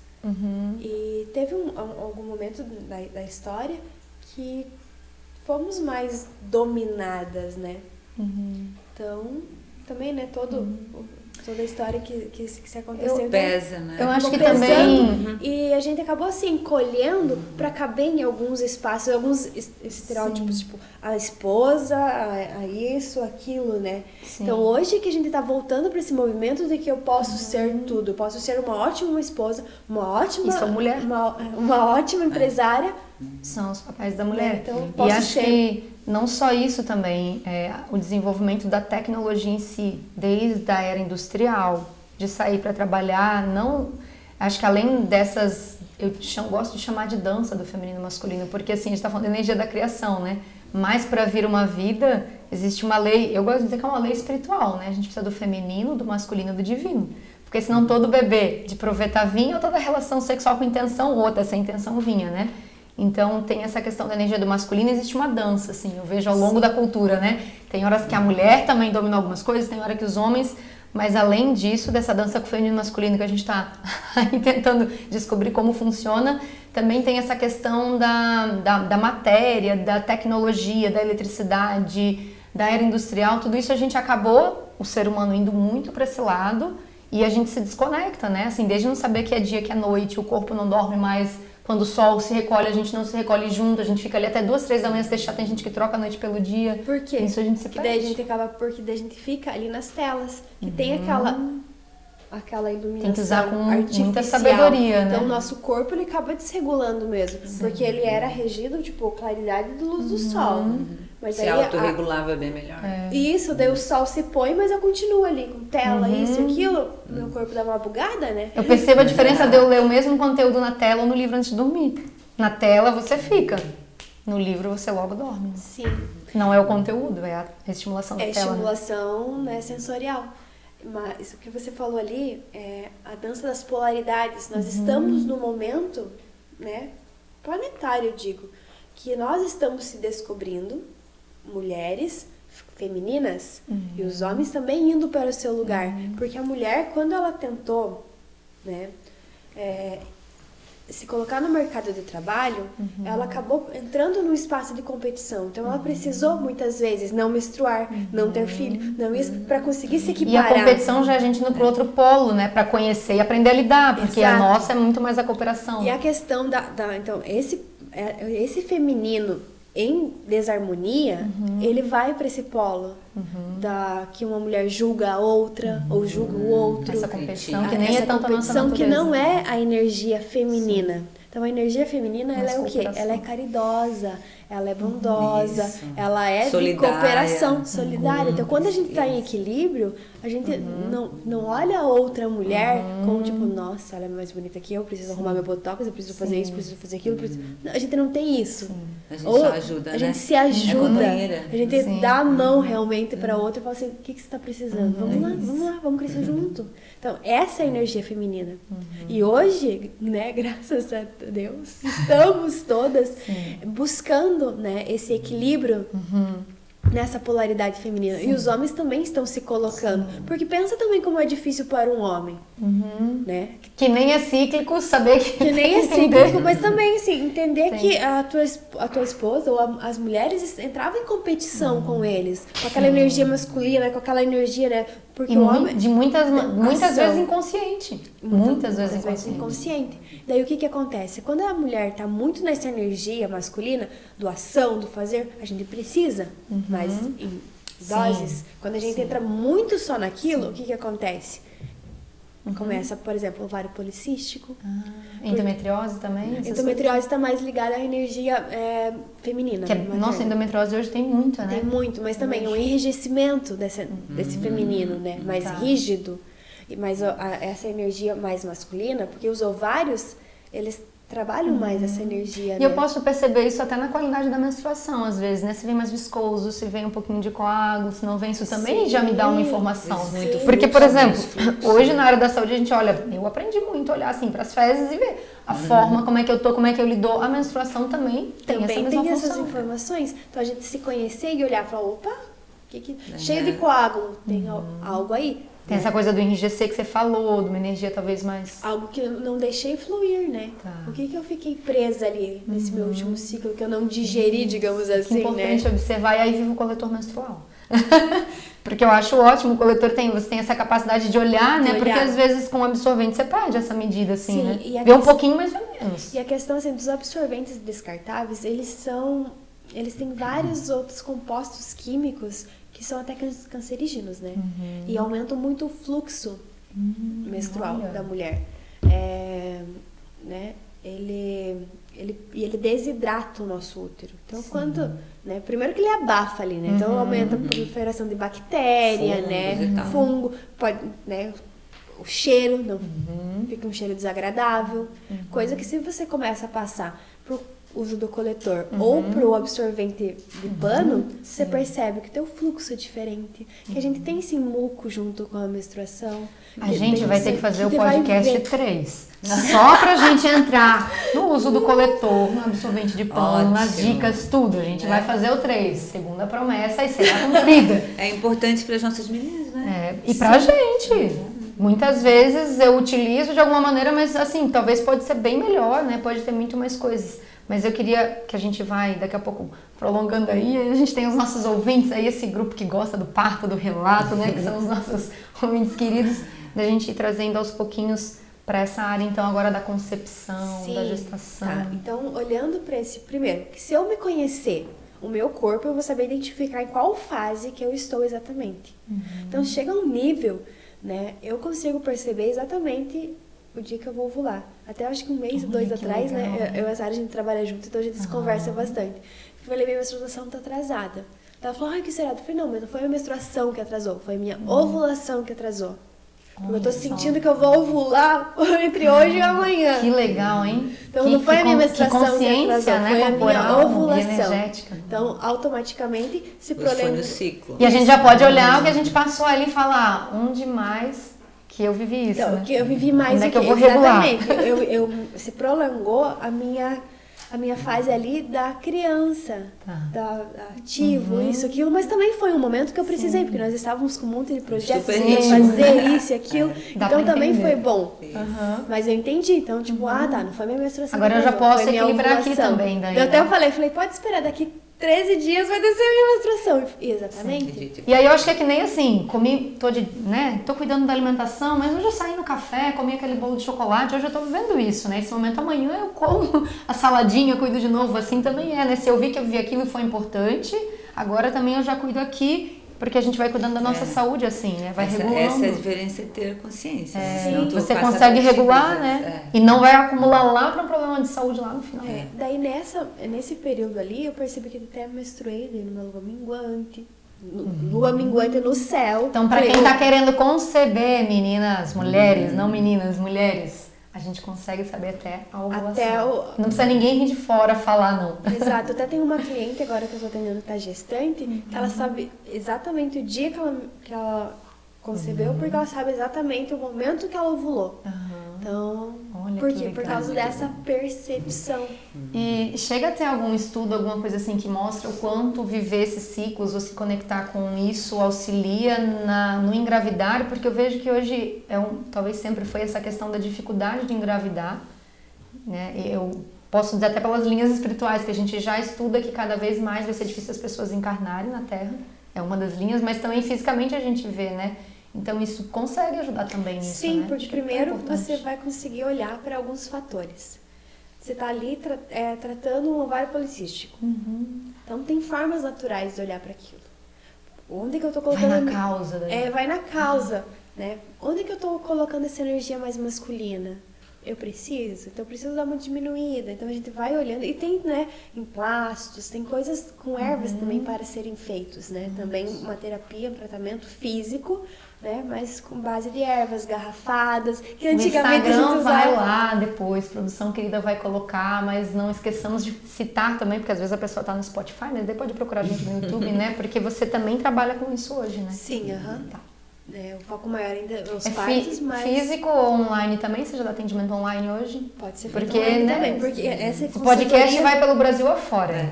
E teve algum momento da história que fomos mais dominadas, né? Então, também, né, toda a história que se aconteceu. Então, Pesa, né? Eu acho que pesando, também... E a gente acabou assim, encolhendo pra caber em alguns espaços, alguns estereótipos, tipo, a esposa, a isso, aquilo, né? Sim. Então hoje que a gente tá voltando pra esse movimento de que eu posso ser tudo, eu posso ser uma ótima esposa, uma ótima... E sou mulher. Uma ótima empresária. São os papéis da mulher. Então, e posso acho ser- que não só isso também, o desenvolvimento da tecnologia em si, desde a era industrial, de sair para trabalhar, não Acho que além dessas, gosto de chamar de dança do feminino e masculino, porque assim, a gente tá falando de energia da criação, né? Mas para vir uma vida, existe uma lei, eu gosto de dizer que é uma lei espiritual, né? A gente precisa do feminino, do masculino e do divino. Porque senão todo bebê de proveta vinha ou toda relação sexual com intenção, outra sem intenção vinha, né? Então tem essa questão da energia do masculino, existe uma dança, assim, eu vejo ao longo da cultura, né? Tem horas que a mulher também domina algumas coisas, tem hora que os homens... Mas além disso, dessa dança com o feminino e masculino que a gente está aí tentando descobrir como funciona, também tem essa questão da matéria, da tecnologia, da eletricidade, da era industrial. Tudo isso a gente acabou, o ser humano, indo muito para esse lado e a gente se desconecta, né? Assim, desde não saber que é dia, que é noite, o corpo não dorme mais. Quando o sol se recolhe, a gente não se recolhe junto, a gente fica ali até 2, 3 da manhã se deixar, tem gente que troca a noite pelo dia. Por quê? Isso a gente se porque perde. daí a gente acaba, porque daí a gente fica ali nas telas, que tem aquela iluminação tem que usar com artificial. muita sabedoria, né? Então o nosso corpo ele acaba desregulando mesmo, porque ele era regido, tipo, claridade de luz do sol. Mas Se daí autorregulava bem melhor. Isso, daí o sol se põe, mas eu continuo ali com tela, isso e aquilo, meu corpo dá uma bugada, né? Eu percebo a diferença de eu ler o mesmo conteúdo na tela ou no livro antes de dormir. Na tela você fica, no livro você logo dorme. Sim. Não é o conteúdo, é a estimulação da É tela. estimulação, né, sensorial. Mas o que você falou ali é a dança das polaridades. Nós estamos no momento, né, planetário, eu digo, que nós estamos se descobrindo, mulheres femininas, e os homens também indo para o seu lugar. Porque a mulher, quando ela tentou, né, se colocar no mercado de trabalho, ela acabou entrando num espaço de competição. Então ela precisou muitas vezes não menstruar, não ter filho, não isso, para conseguir se E a equiparar. competição já é a gente indo pro outro polo, né? Pra conhecer e aprender a lidar, porque a Exato. nossa é muito mais a cooperação. E a questão então, esse feminino em desarmonia, ele vai para esse polo que uma mulher julga a outra ou julga o outro. Essa competição que nem Essa é tanto a nossa competição que natureza. não é a energia feminina. Então a energia feminina, ela Mas é o quê? cooperação. Ela é caridosa, ela é bondosa, Isso. ela é Solidária. de cooperação, solidária. Então quando a gente está em equilíbrio, a gente não olha a outra mulher como tipo, nossa, ela é mais bonita que eu preciso arrumar meu botox, eu preciso fazer isso, preciso fazer aquilo. Não, a gente não tem isso. A gente Ou só ajuda, a né? gente se É ajuda, companheira. a gente Sim. dá a mão realmente para outra e fala assim, o que você está precisando? Vamos lá, vamos crescer junto. Então, essa é a energia feminina. E hoje, né, graças a Deus, estamos todas buscando, né, esse equilíbrio nessa polaridade feminina. E os homens também estão se colocando. Porque pensa também como é difícil para um homem, né? Que nem é cíclico, saber Que nem é cíclico, mas também, assim, entender que a tua esposa ou as mulheres entravam em competição com eles. Com aquela energia masculina, com aquela energia, né? Porque e o homem... de muitas ação. vezes inconsciente. Muitas vezes Às vezes inconsciente. inconsciente. Daí o que acontece? Quando a mulher tá muito nessa energia masculina, do ação, do fazer, a gente precisa, mas em doses. Quando a gente entra muito só naquilo, o que acontece? Começa, por exemplo, o ovário policístico. Endometriose também? essas Endometriose está mais ligada à energia feminina. coisas? Que nossa, endometriose hoje tem muita, né? Tem muito, mas também o enrijecimento desse feminino, né? Mais rígido. Mas essa energia mais masculina, porque os ovários, eles trabalham mais essa energia, E né? eu posso perceber isso até na qualidade da menstruação, às vezes, né? Se vem mais viscoso, se vem um pouquinho de coágulo, se não vem, isso também Sim. já me dá uma informação. Muito Porque, por fluxo, exemplo, muito fluxo. hoje na área da saúde a gente olha, eu aprendi muito a olhar assim para as fezes e ver a forma, como é que eu tô, como é que eu lido. A menstruação também tem essa Também mesma tem essas função. informações. Então a gente se conhecer e olhar e falar, opa, cheio de coágulo, tem algo aí? Tem essa coisa do enrijecer que você falou, de uma energia talvez mais... Algo que eu não deixei fluir, né? Tá. O que eu fiquei presa ali nesse meu último ciclo que eu não digeri, digamos Que assim, importante né? observar, e aí vive o coletor menstrual. Porque eu acho ótimo, o coletor você tem essa capacidade de olhar, né? De Porque olhar. às vezes com o absorvente você perde essa medida, assim, Sim, né? e a Vê um questão- pouquinho, mas vê menos. E a questão assim, dos absorventes descartáveis, eles têm vários outros compostos químicos que são até cancerígenos, né? E aumentam muito o fluxo menstrual olha. da mulher. Né? Ele desidrata o nosso útero. Então, né? Primeiro que ele abafa ali, né? Então, aumenta a proliferação de bactéria, Fungos né? e tal. Fungo, pode, né? o cheiro, não fica um cheiro desagradável. Coisa que se você começa a passar pro uso do coletor ou pro absorvente de pano, você percebe que o teu fluxo é diferente. Que a gente tem esse muco junto com a menstruação. A gente vai ter que fazer o podcast 3. Só pra gente entrar no uso do coletor, no absorvente de pano, nas dicas, tudo. A gente vai fazer o 3. Segunda promessa e será cumprida. É importante para as nossas meninas, né? E pra gente. Muitas vezes eu utilizo de alguma maneira, mas assim, talvez pode ser bem melhor, né? Pode ter muito mais coisas. Mas eu queria que a gente vai, daqui a pouco, prolongando aí. A gente tem os nossos ouvintes aí, esse grupo que gosta do parto, do relato, né? Que são os nossos ouvintes queridos. Da gente ir trazendo aos pouquinhos para essa área, então, agora da concepção, da gestação. Tá. Então, olhando para esse... Primeiro, que se eu me conhecer o meu corpo, eu vou saber identificar em qual fase que eu estou exatamente. Então, chega um nível, né? Eu consigo perceber exatamente o dia que eu vou ovular. Até acho que um mês, 2 atrás, legal, né? Eu e a Sara, a gente trabalha junto, então a gente se conversa bastante. Eu falei, minha menstruação tá atrasada. Ela falou, ai, que será? Eu falei, não, mas não foi a menstruação que atrasou, foi a minha ovulação que atrasou. Porque eu tô sentindo que eu vou ovular entre hoje e amanhã. Que legal, hein? Então não foi a minha menstruação que atrasou, né? foi a minha ovulação. Energética. Então, automaticamente, se Foi no ciclo. E a gente já pode olhar o que a gente passou ali e falar, onde mais que eu vivi isso, então, né? que eu vivi mais onde do é que eu que vou regular? exatamente. Se prolongou a minha fase ali da criança, da ativo, isso, aquilo, mas também foi um momento que eu precisei, porque nós estávamos com um monte de projetos, fazer isso e aquilo, então também foi bom. Mas eu entendi, então tipo, não foi minha menstruação. Agora eu já posso equilibrar aqui também, daí. Eu até falei, pode esperar, daqui 13 dias vai descer a minha menstruação. Exatamente. E aí eu acho que é que nem assim, tô cuidando da alimentação, mas hoje eu saí no café, comi aquele bolo de chocolate, hoje eu tô vivendo isso, né? Esse momento amanhã eu como a saladinha, eu cuido de novo, assim também é, né? Se eu vi que eu vi aquilo e foi importante, agora também eu já cuido aqui, porque a gente vai cuidando da nossa saúde assim, né? Vai regulando. Essa é a diferença de ter consciência. Você consegue regular, né? E não vai acumular lá para um problema de saúde lá no final. Daí nesse período ali eu percebi que até menstruei numa lua minguante. Lua minguante no céu. Então, para quem tá querendo conceber, meninas, mulheres, não meninas, mulheres, a gente consegue saber até a ovulação. Não precisa ninguém vir de fora falar, não. Exato. Até tem uma cliente agora que eu tô atendendo que tá gestante, que ela sabe exatamente o dia que ela concebeu, porque ela sabe exatamente o momento que ela ovulou. Então, por quê? Por causa dessa percepção. E chega a ter algum estudo, alguma coisa assim que mostra o quanto viver esses ciclos ou se conectar com isso auxilia no engravidar? Porque eu vejo que hoje, talvez sempre foi essa questão da dificuldade de engravidar, né? Eu posso dizer até pelas linhas espirituais, que a gente já estuda que cada vez mais vai ser difícil as pessoas encarnarem na Terra, é uma das linhas, mas também fisicamente a gente vê, né? Então isso consegue ajudar também nisso, Sim, né? porque primeiro você vai conseguir olhar para alguns fatores. Você está ali tratando um ovário policístico. Então tem formas naturais de olhar para aquilo. Onde que eu estou colocando... Vai na causa. Daí. Vai na causa, né? Onde que eu estou colocando essa energia mais masculina? Eu preciso? Então eu preciso dar uma diminuída. Então a gente vai olhando. E tem, né, emplastos, tem coisas com ervas também para serem feitos, né? Também uma terapia, um tratamento físico, né? Mas com base de ervas garrafadas, que antigamente a gente usava. Vai lá depois, produção querida vai colocar, mas não esqueçamos de citar também, porque às vezes a pessoa está no Spotify, mas depois pode procurar a gente no YouTube, né? Porque você também trabalha com isso hoje, né? Sim, Tá. O foco maior ainda é os partos, mas... Físico ou online também? Você já dá atendimento online hoje? Pode ser porque, online né? também, porque essa o podcast vai pelo Brasil afora.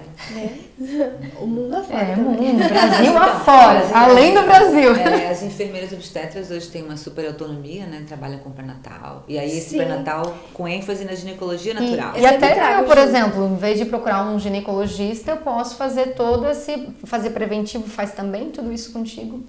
O mundo afora. O mundo, Brasil afora, além do Brasil. As enfermeiras obstetras hoje têm uma super autonomia, né? Trabalham com pré-natal. E aí esse pré-natal com ênfase na ginecologia natural. E até eu, por exemplo, em vez de procurar um ginecologista, eu posso fazer fazer preventivo, faz também tudo isso contigo?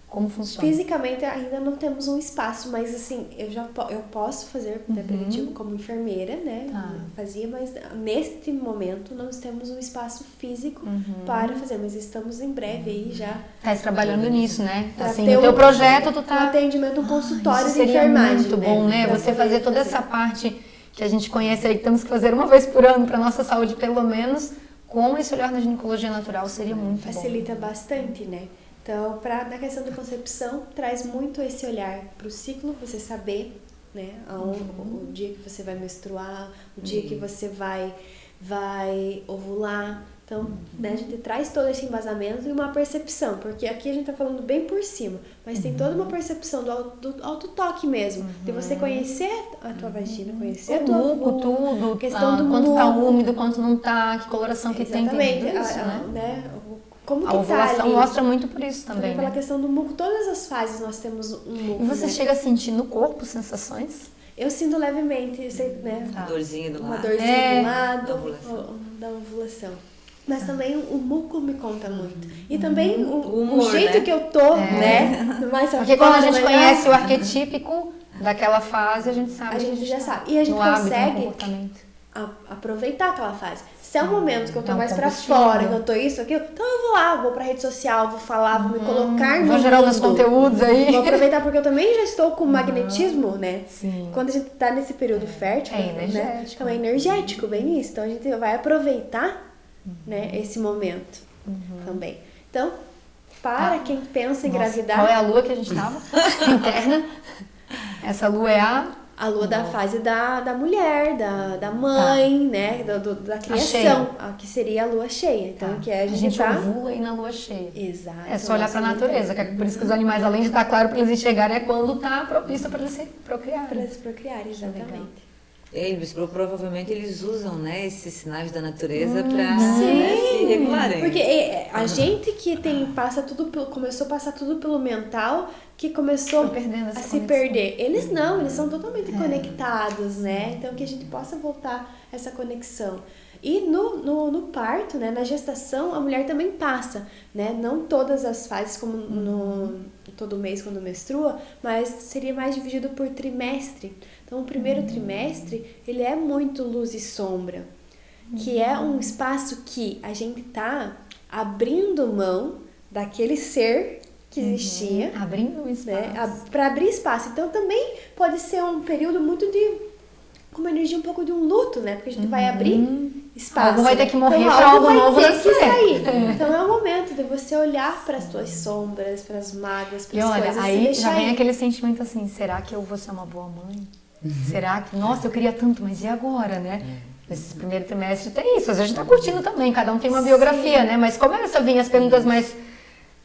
Como funciona? Fisicamente ainda não temos um espaço, mas assim, eu posso fazer preventivo como enfermeira, né? Fazia, mas neste momento nós temos um espaço físico para fazer, mas estamos em breve aí já. Tá trabalhando nisso, né? Assim, o teu projeto tu tá... Um atendimento, um consultório isso de enfermagem. Muito bom, né? Você fazer toda essa parte que a gente conhece aí, que temos que fazer uma vez por ano para nossa saúde, pelo menos, com esse olhar na ginecologia natural, seria muito Facilita bastante, né? Então, na questão da concepção, traz muito esse olhar para o ciclo, você saber, né, o dia que você vai menstruar, o dia que você vai ovular. Então, né, a gente traz todo esse embasamento e uma percepção, porque aqui a gente tá falando bem por cima, mas tem toda uma percepção do autotoque mesmo, de você conhecer a tua vagina, conhecer a tua muco, tudo, questão do quanto muco. tá úmido, quanto não tá, que coloração que tem tudo isso, né? Como a que ovulação tá ali. mostra muito por isso também, Pela né? questão do muco, todas as fases nós temos um muco. E você né? chega a sentir no corpo sensações? Eu sinto levemente, né? Uma dorzinha do Uma lado. dorzinha do lado Da ovulação. da ovulação. Mas também o muco me conta muito. E também o humor, jeito né? que eu tô, né? Mais Porque quando a gente melhor, conhece o arquetípico daquela fase, a gente sabe a que gente já tá sabe. E a gente no hábito, no consegue comportamento. aproveitar aquela fase. Se é um momento que eu tô É um mais pra combustível. fora, que eu tô isso, aquilo, então eu vou lá, vou pra rede social, vou falar, vou me colocar no Vou gerar meus mundo. conteúdos aí. Vou aproveitar porque eu também já estou com magnetismo, né? Sim. Quando a gente tá nesse período fértil, É né? energético. Então é energético, bem isso. Então a gente vai aproveitar, né, esse momento também. Então, para quem pensa em engravidar, Qual é a lua que a gente tava? Interna. Essa lua é a lua da fase da mulher, da mãe, né? Da criação, que seria a lua cheia. Então, que é a gente tá... ovula aí na lua cheia. Exato. É só olhar pra Nossa, natureza, que é por isso que os animais, além de estar claro para eles enxergarem, é quando tá propício para eles se procriarem. Para eles procriarem, exatamente. Eles provavelmente eles usam, né, esses sinais da natureza para Sim, se regularem. porque a gente que começou a passar tudo pelo mental, que começou Foi perdendo essa a se conexão. perder. Eles não, eles são totalmente conectados, né? Então que a gente possa voltar essa conexão. E no parto, né, na gestação, a mulher também passa, né? Não todas as fases, como todo mês quando menstrua, mas seria mais dividido por trimestre. Então, o primeiro trimestre, ele é muito luz e sombra, que é um espaço que a gente tá abrindo mão daquele ser que existia, Abrindo o espaço. né, para abrir espaço. Então, também pode ser um período muito com uma energia um pouco de um luto, né? Porque a gente vai abrir espaço. Algo vai ter que morrer então, para algo novo vai ter que nascer. sair. Então, é o momento de você olhar para as tuas sombras, para as mágoas, para E as olha, coisas, aí e deixar já vem ir. aquele sentimento assim, será que eu vou ser uma boa mãe? Será que, nossa, eu queria tanto, mas e agora, né? Nesse primeiro trimestre tem isso, às vezes a gente tá curtindo também, cada um tem uma biografia, né? Mas começa a vir as perguntas mais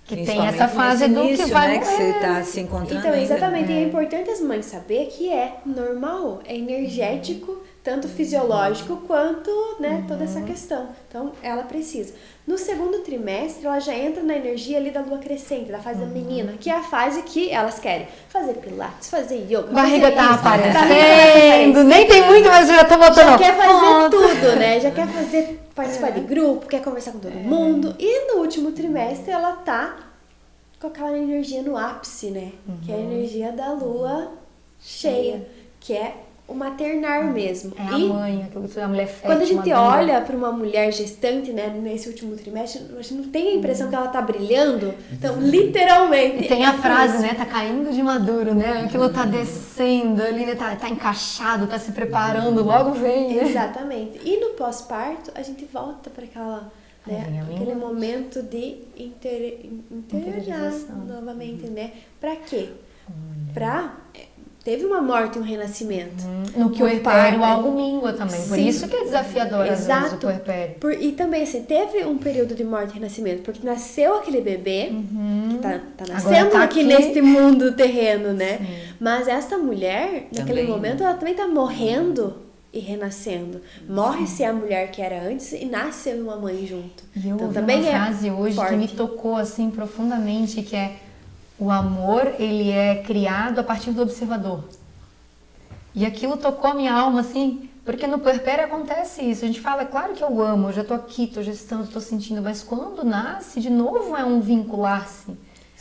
que tem essa fase do início, que vai né, que você está se encontrando. Então, ainda. exatamente, e é importante as mães saber que é normal, é energético, tanto fisiológico quanto, né, toda essa questão. Então, ela precisa. No segundo trimestre, ela já entra na energia ali da lua crescente, da fase da menina, que é a fase que elas querem fazer pilates, fazer yoga, barriga fazer tá isso, barriga tá aparecendo, nem tem muito, mas já tô botando já quer fazer foto. tudo, né? Já quer participar de grupo, quer conversar com todo mundo. E no último trimestre ela tá com aquela energia no ápice, né? Que é a energia da lua cheia, que é o maternar mesmo. É a mãe, aquilo que a mulher fértil. Quando a gente madura. olha para uma mulher gestante, né, nesse último trimestre, a gente não tem a impressão que ela tá brilhando. Então, literalmente. E tem a frase, né? Tá caindo de maduro, né? Aquilo tá descendo ali, né? Tá encaixado, tá se preparando, logo vem, né? Exatamente. E no pós-parto, a gente volta para aquela, né, aquele momento de interiorizar novamente, né? Pra quê? Teve uma morte e um renascimento. No que o puerpério parto- algo mingua também. Por Sim. isso que é desafiador às vezes o Exato. puerpério. E também, assim, teve um período de morte e renascimento, porque nasceu aquele bebê, que tá nascendo tá aqui aqui. neste mundo terreno, né? Mas essa mulher, naquele Também. momento, ela também tá morrendo e renascendo. Morre-se a mulher que era antes e nasce uma mãe junto. E eu Então ouvi também uma é frase hoje forte. que me tocou assim profundamente, que é: o amor, ele é criado a partir do observador. E aquilo tocou a minha alma, assim, porque no puerpério acontece isso. A gente fala, é claro que eu amo, eu já tô aqui, tô gestando, tô sentindo, mas quando nasce, de novo é um vincular-se.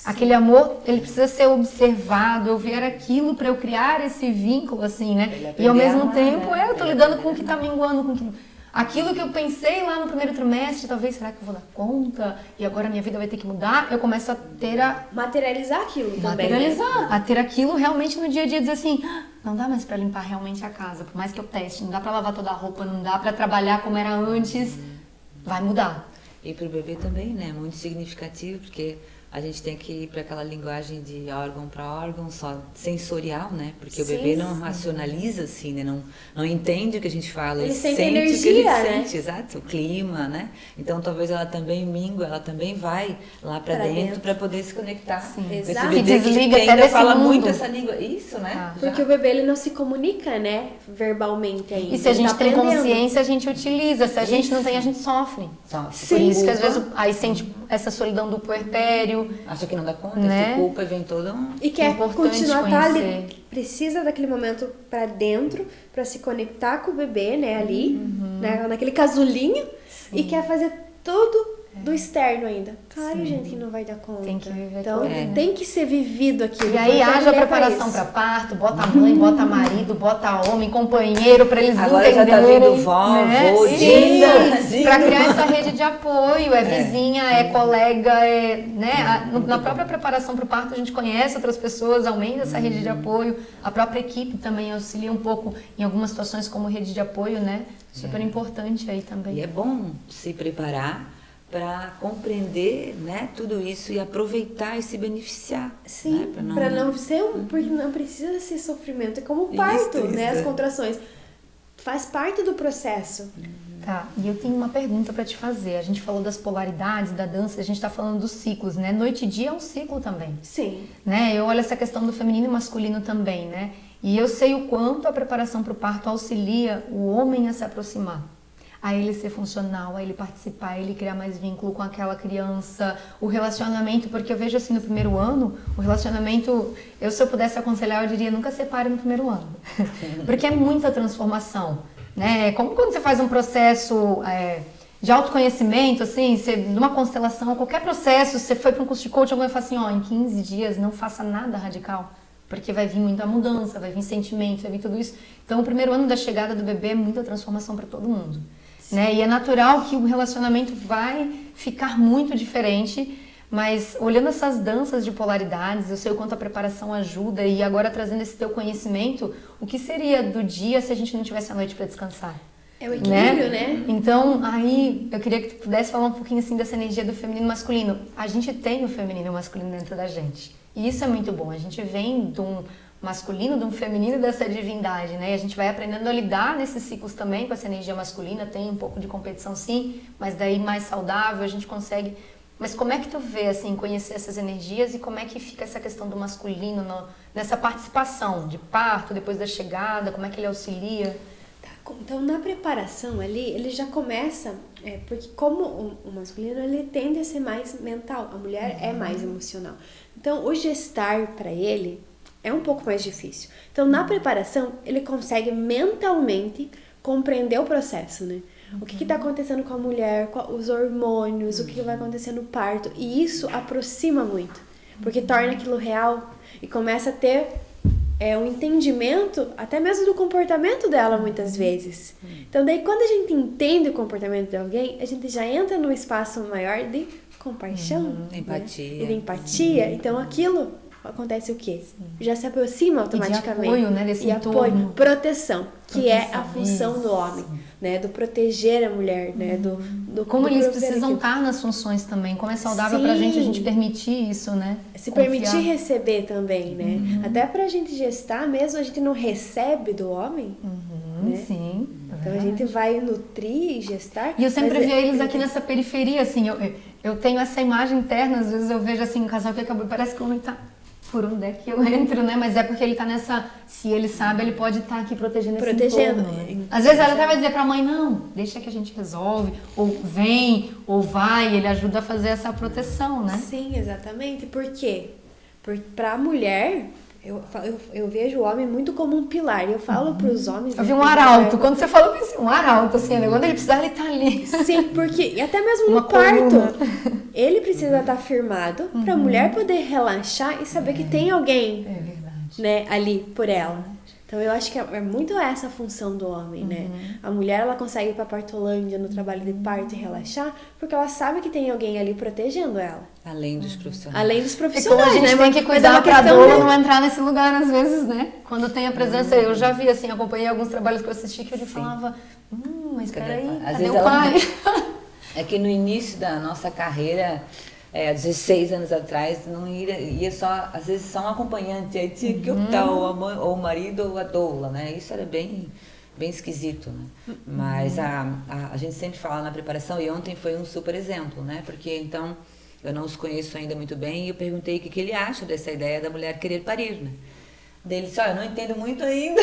Aquele amor, ele precisa ser observado, eu ver aquilo para eu criar esse vínculo, assim, né? E ao mesmo tempo, eu tô lidando com o que tá minguando, com o que... Aquilo que eu pensei lá no primeiro trimestre, talvez, será que eu vou dar conta? E agora minha vida vai ter que mudar? Eu começo a ter Materializar aquilo também. materializar, a ter aquilo realmente no dia a dia, dizer assim, não dá mais pra limpar realmente a casa, por mais que eu teste, não dá pra lavar toda a roupa, não dá pra trabalhar como era antes, vai mudar. E para o bebê também, né? Muito significativo, porque a gente tem que ir para aquela linguagem de órgão para órgão, só sensorial, né? Porque o Sim, bebê não sim. racionaliza assim, né? Não entende o que a gente fala, Ele ele sente sente energia, o que ele né? sente, exato, o clima, né? Então talvez ela também mingua, ela também vai lá para Pra dentro dentro. para poder se conectar Sim. com esse Exato. bebê Se desliga que até ainda desse fala mundo. muito essa língua. Isso, né? Ah. Porque o bebê ele não se comunica, né, verbalmente ainda. E se a Ele gente tá tem aprendendo. consciência, a gente utiliza. Se a gente não tem, a gente sofre. Sofre. Por isso que às Culpa. vezes aí sente essa solidão do puerpério. Acha que não dá conta, Né? se culpa e vem todo um... E quer Importante continuar tá ali, conhecer. precisa daquele momento pra dentro, pra se conectar com o bebê, né, ali, né, naquele casulinho, e quer fazer tudo do externo ainda. Claro, gente, que não vai dar conta. Tem que viver então, com ele. tem que ser vivido aquilo. E aí porque haja ele é pra preparação isso. para parto, bota mãe, bota marido, bota homem, companheiro, para eles Agora já entenderem. tá vindo vó, vô, Isso, Dinda. para criar essa rede de apoio, é vizinha, é colega, né? Na própria preparação para o parto a gente conhece outras pessoas, aumenta essa rede de apoio, a própria equipe também auxilia um pouco em algumas situações como rede de apoio, né? Super importante aí também. E é bom se preparar para compreender, né, tudo isso e aproveitar e se beneficiar. Sim, né, pra não ser porque não precisa ser sofrimento. É como o Isso, parto, né? isso. As contrações. Faz parte do processo. Tá, e eu tenho uma pergunta para te fazer. A gente falou das polaridades da dança, a gente tá falando dos ciclos, né? Noite e dia é um ciclo também, Sim. né? Eu olho essa questão do feminino e masculino também, né? E eu sei o quanto a preparação para o parto auxilia o homem a se aproximar, a ele ser funcional, a ele participar, a ele criar mais vínculo com aquela criança, o relacionamento, porque eu vejo assim no primeiro ano, o relacionamento, se eu pudesse aconselhar, eu diria nunca separe no primeiro ano, porque é muita transformação, né? Como quando você faz um processo de autoconhecimento, assim, numa constelação, qualquer processo, você foi para um curso de coaching, alguém fala assim, ó, em 15 dias não faça nada radical, porque vai vir muita mudança, vai vir sentimento, vai vir tudo isso. Então, o primeiro ano da chegada do bebê é muita transformação para todo mundo. Né? E é natural que o relacionamento vai ficar muito diferente, mas olhando essas danças de polaridades, eu sei o quanto a preparação ajuda e agora trazendo esse teu conhecimento, o que seria do dia se a gente não tivesse a noite para descansar? É o equilíbrio, né? Então, aí eu queria que tu pudesse falar um pouquinho assim dessa energia do feminino e masculino. A gente tem o feminino e o masculino dentro da gente. E isso é muito bom. A gente vem de um masculino, de um feminino dessa divindade, né? E a gente vai aprendendo a lidar nesses ciclos também com essa energia masculina. Tem um pouco de competição, sim, mas daí mais saudável a gente consegue. Mas como é que tu vê, assim, conhecer essas energias e como é que fica essa questão do masculino nessa participação de parto, depois da chegada, como é que ele auxilia? Então, na preparação ali, ele já começa, porque como o masculino, ele tende a ser mais mental, a mulher é mais emocional. Então, o gestar para ele é um pouco mais difícil. Então, na preparação, ele consegue mentalmente compreender o processo, né? O que está acontecendo com a mulher, os hormônios, o que vai acontecer no parto. E isso aproxima muito, porque torna aquilo real e começa a ter um entendimento até mesmo do comportamento dela muitas vezes. Então daí quando a gente entende o comportamento de alguém, a gente já entra num espaço maior de compaixão, empatia. Né? E de empatia. Então aquilo acontece o quê? Já se aproxima automaticamente. E de apoio, né, desse entorno. Apoio, proteção, que é a Proteção, função do isso. homem, né, do proteger a mulher, né, do Como do eles prover precisam aquilo. estar nas funções também, como é saudável pra Sim. gente permitir isso, né? Se Confiar. permitir receber também, né? Até pra gente gestar mesmo, a gente não recebe do homem, né? Sim. Então a gente vai nutrir e gestar. E eu sempre mas vi eles aqui nessa periferia, assim, eu tenho essa imagem interna, às vezes eu vejo assim um casal que acabou, parece que o homem tá por onde é que eu entro, né? Mas é porque ele tá nessa, se ele sabe, ele pode estar aqui protegendo esse entorno, né? Às vezes ela até vai dizer pra mãe, não, deixa que a gente resolve, ou vem, ou vai, ele ajuda a fazer essa proteção, né? Sim, exatamente. Por quê? Porque pra mulher, eu vejo o homem muito como um pilar. E eu falo pros homens... Eu vi né, um arauto, quando você falou, eu pensei, um arauto, assim, né? Quando ele precisar, ele tá ali. Sim, porque e até mesmo Uma no parto, coluna. ele precisa estar firmado pra mulher poder relaxar e saber que tem alguém, É verdade. né, ali por ela. Então eu acho que é muito essa a função do homem, né? A mulher, ela consegue ir pra Partolândia no trabalho de parto e relaxar porque ela sabe que tem alguém ali protegendo ela. Além dos profissionais. Além dos E como profissionais, a gente né? tem que Mas é cuidar uma pra questão doula de- não entrar nesse lugar às vezes, né? Quando tem a presença, eu já vi assim, acompanhei alguns trabalhos que eu assisti que eu falava, mas Cadê peraí, o pai? Às cadê vezes o ela- pai? É que no início da nossa carreira, há 16 anos atrás, não ia só, às vezes só um acompanhante, aí tinha que optar ou o marido ou a doula, né? Isso era bem esquisito, né? Mas a gente sempre fala na preparação, e ontem foi um super exemplo, né? Porque então eu não os conheço ainda muito bem, e eu perguntei o que ele acha dessa ideia da mulher querer parir, né? Daí ele disse, eu não entendo muito ainda,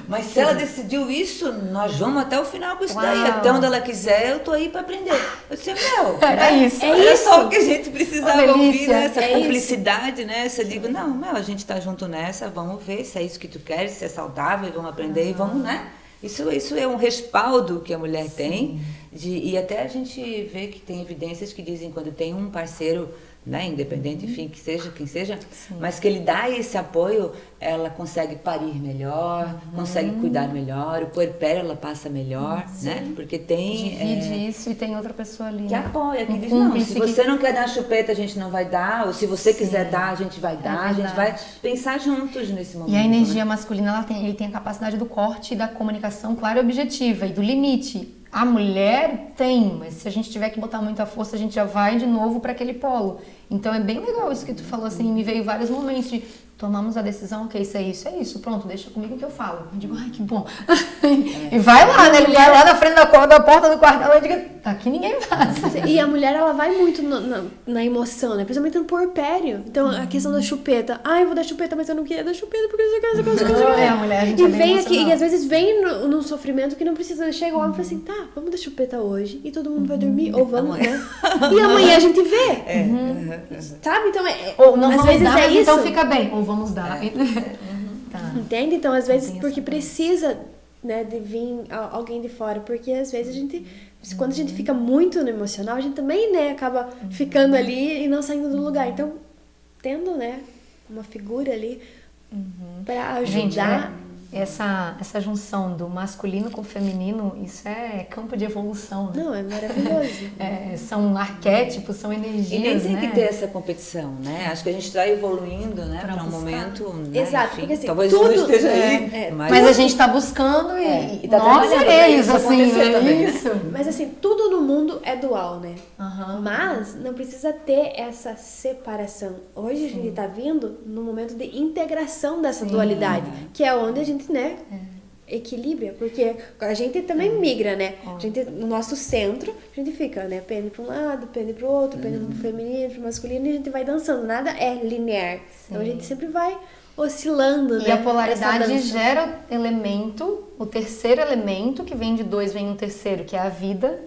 mas se ela decidiu isso, nós vamos até o final com isso daí, até onde ela quiser, eu tô aí para aprender. Eu disse, era só o que a gente precisava ouvir, né? Essa cumplicidade, né? Eu digo, não, a gente tá junto nessa, vamos ver se é isso que tu queres, se é saudável, vamos aprender e vamos, né? Isso é um respaldo que a mulher tem, e até a gente vê que tem evidências que dizem quando tem um parceiro, né, independente, enfim, que seja quem seja, mas que ele dá esse apoio, ela consegue parir melhor, consegue cuidar melhor, o puerpério ela passa melhor, né? Porque tem... Divide isso e tem outra pessoa ali. Que apoia, que diz, não, se você não quer dar chupeta, a gente não vai dar, ou se você quiser dar, a gente vai dar, a gente vai pensar juntos nesse momento. E a energia masculina, ele tem a capacidade do corte e da comunicação clara e objetiva, e do limite. A mulher tem, mas se a gente tiver que botar muita força, a gente já vai de novo para aquele polo. Então é bem legal isso que tu falou, assim, me veio vários momentos de tomamos a decisão, ok, isso é isso, pronto, deixa comigo que eu falo. Eu digo, ai, que bom. E vai lá, né? Ele vai lá na frente da porta do quarto dela e diga, tá aqui ninguém passa. E a mulher, ela vai muito na emoção, né? Principalmente no puerpério. Então, a questão da chupeta. Eu vou dar chupeta, mas eu não queria dar chupeta porque eu quero a mulher, a gente e vem aqui, e às vezes vem num sofrimento que não precisa. Chega o homem e fala assim, tá, vamos dar chupeta hoje e todo mundo vai dormir, ou vamos, né? E amanhã a gente vê. Sabe? Então, ou não às vamos vezes dar, é mas isso. Então fica bem, ou vamos dar. Tá. Entende? Então, às vezes, porque precisa, né, de vir alguém de fora, porque às vezes a gente, quando a gente fica muito no emocional, a gente também, né, acaba ficando ali e não saindo do lugar. Então, tendo, né, uma figura ali para ajudar. Gente, essa junção do masculino com o feminino, isso é campo de evolução, né? Não, é maravilhoso. São arquétipos, são energias, e nem tem né? que ter essa competição, né? Acho que a gente está evoluindo, né, para um momento, né? Exato, enfim, porque assim, talvez tudo não esteja aí, mas a gente está buscando e tá nós sereios, assim, também, isso. Mas assim, tudo no mundo é dual, né? Mas não precisa ter essa separação. Hoje a gente está vindo no momento de integração dessa dualidade, que é onde a gente, né, equilibra, porque a gente também migra, né? A gente, no nosso centro, a gente fica, né, pende para um lado, pende para o outro, pende para o feminino, para o masculino, e a gente vai dançando. Nada é linear. Então a gente sempre vai oscilando, né? E a polaridade gera o terceiro elemento, que vem de dois, vem um terceiro, que é a vida.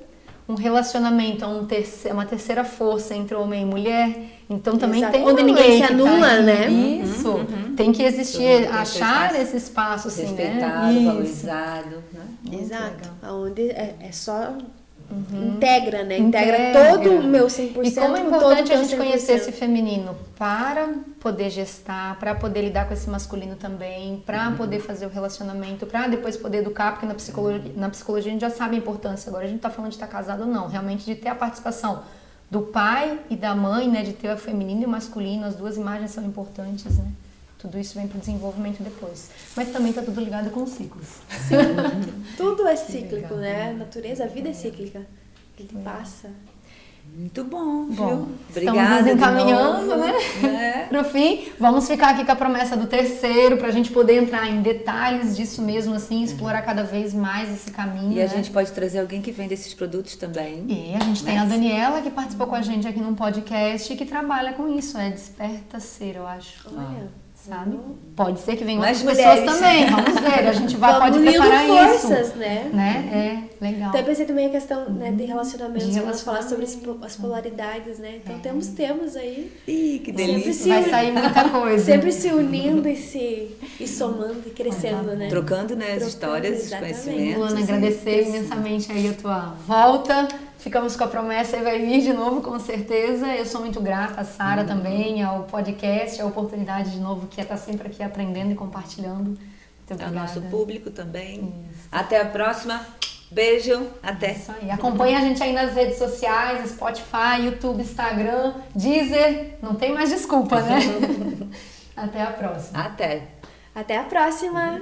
Um relacionamento é uma terceira força entre homem e mulher. Então também tem onde ninguém se anula, né? Isso. Tem que existir, achar esse espaço, assim, respeitado, né? valorizado, né? Exato. Onde é só integra, né? Integra todo o meu 100%. E como é importante a gente conhecer esse feminino para poder gestar, para poder lidar com esse masculino também, para poder fazer o relacionamento, para depois poder educar, porque na psicologia a gente já sabe a importância. Agora a gente tá falando de estar casado ou não, realmente de ter a participação do pai e da mãe, né? De ter o feminino e o masculino, as duas imagens são importantes, né? Tudo isso vem para o desenvolvimento depois. Mas também está tudo ligado com ciclos. Sim. Tudo é cíclico, né? A natureza, a vida é cíclica. A gente passa. Muito bom, viu? Bom, Obrigada. estamos nos encaminhando, né? Para o fim. Vamos ficar aqui com a promessa do terceiro, para a gente poder entrar em detalhes disso mesmo, assim, explorar cada vez mais esse caminho. E a gente pode trazer alguém que vende esses produtos também. E a gente tem a Daniela, que participou com a gente aqui num podcast e que trabalha com isso. Desperta Ser, eu acho. Sabe? Pode ser que venham outras pessoas também, vamos ver, a gente pode preparar forças, isso. né? Legal. Até pensei também a questão, né, de relacionamentos, vamos falar sobre as polaridades, né? Então temos temas aí. Ih, que delícia. Vai sair muita coisa. Sempre se unindo e somando e crescendo, né? Trocando, né, as histórias, os conhecimentos. Luana, agradecer imensamente aí a tua volta. Ficamos com a promessa e vai vir de novo, com certeza. Eu sou muito grata a Sara também, ao podcast, a oportunidade de novo que é estar sempre aqui aprendendo e compartilhando. Muito ao nosso público também. Isso. Até a próxima. Beijo. Até. Isso aí. Acompanhe a gente aí nas redes sociais, Spotify, YouTube, Instagram, Deezer. Não tem mais desculpa, né? Até a próxima. Até. Até a próxima.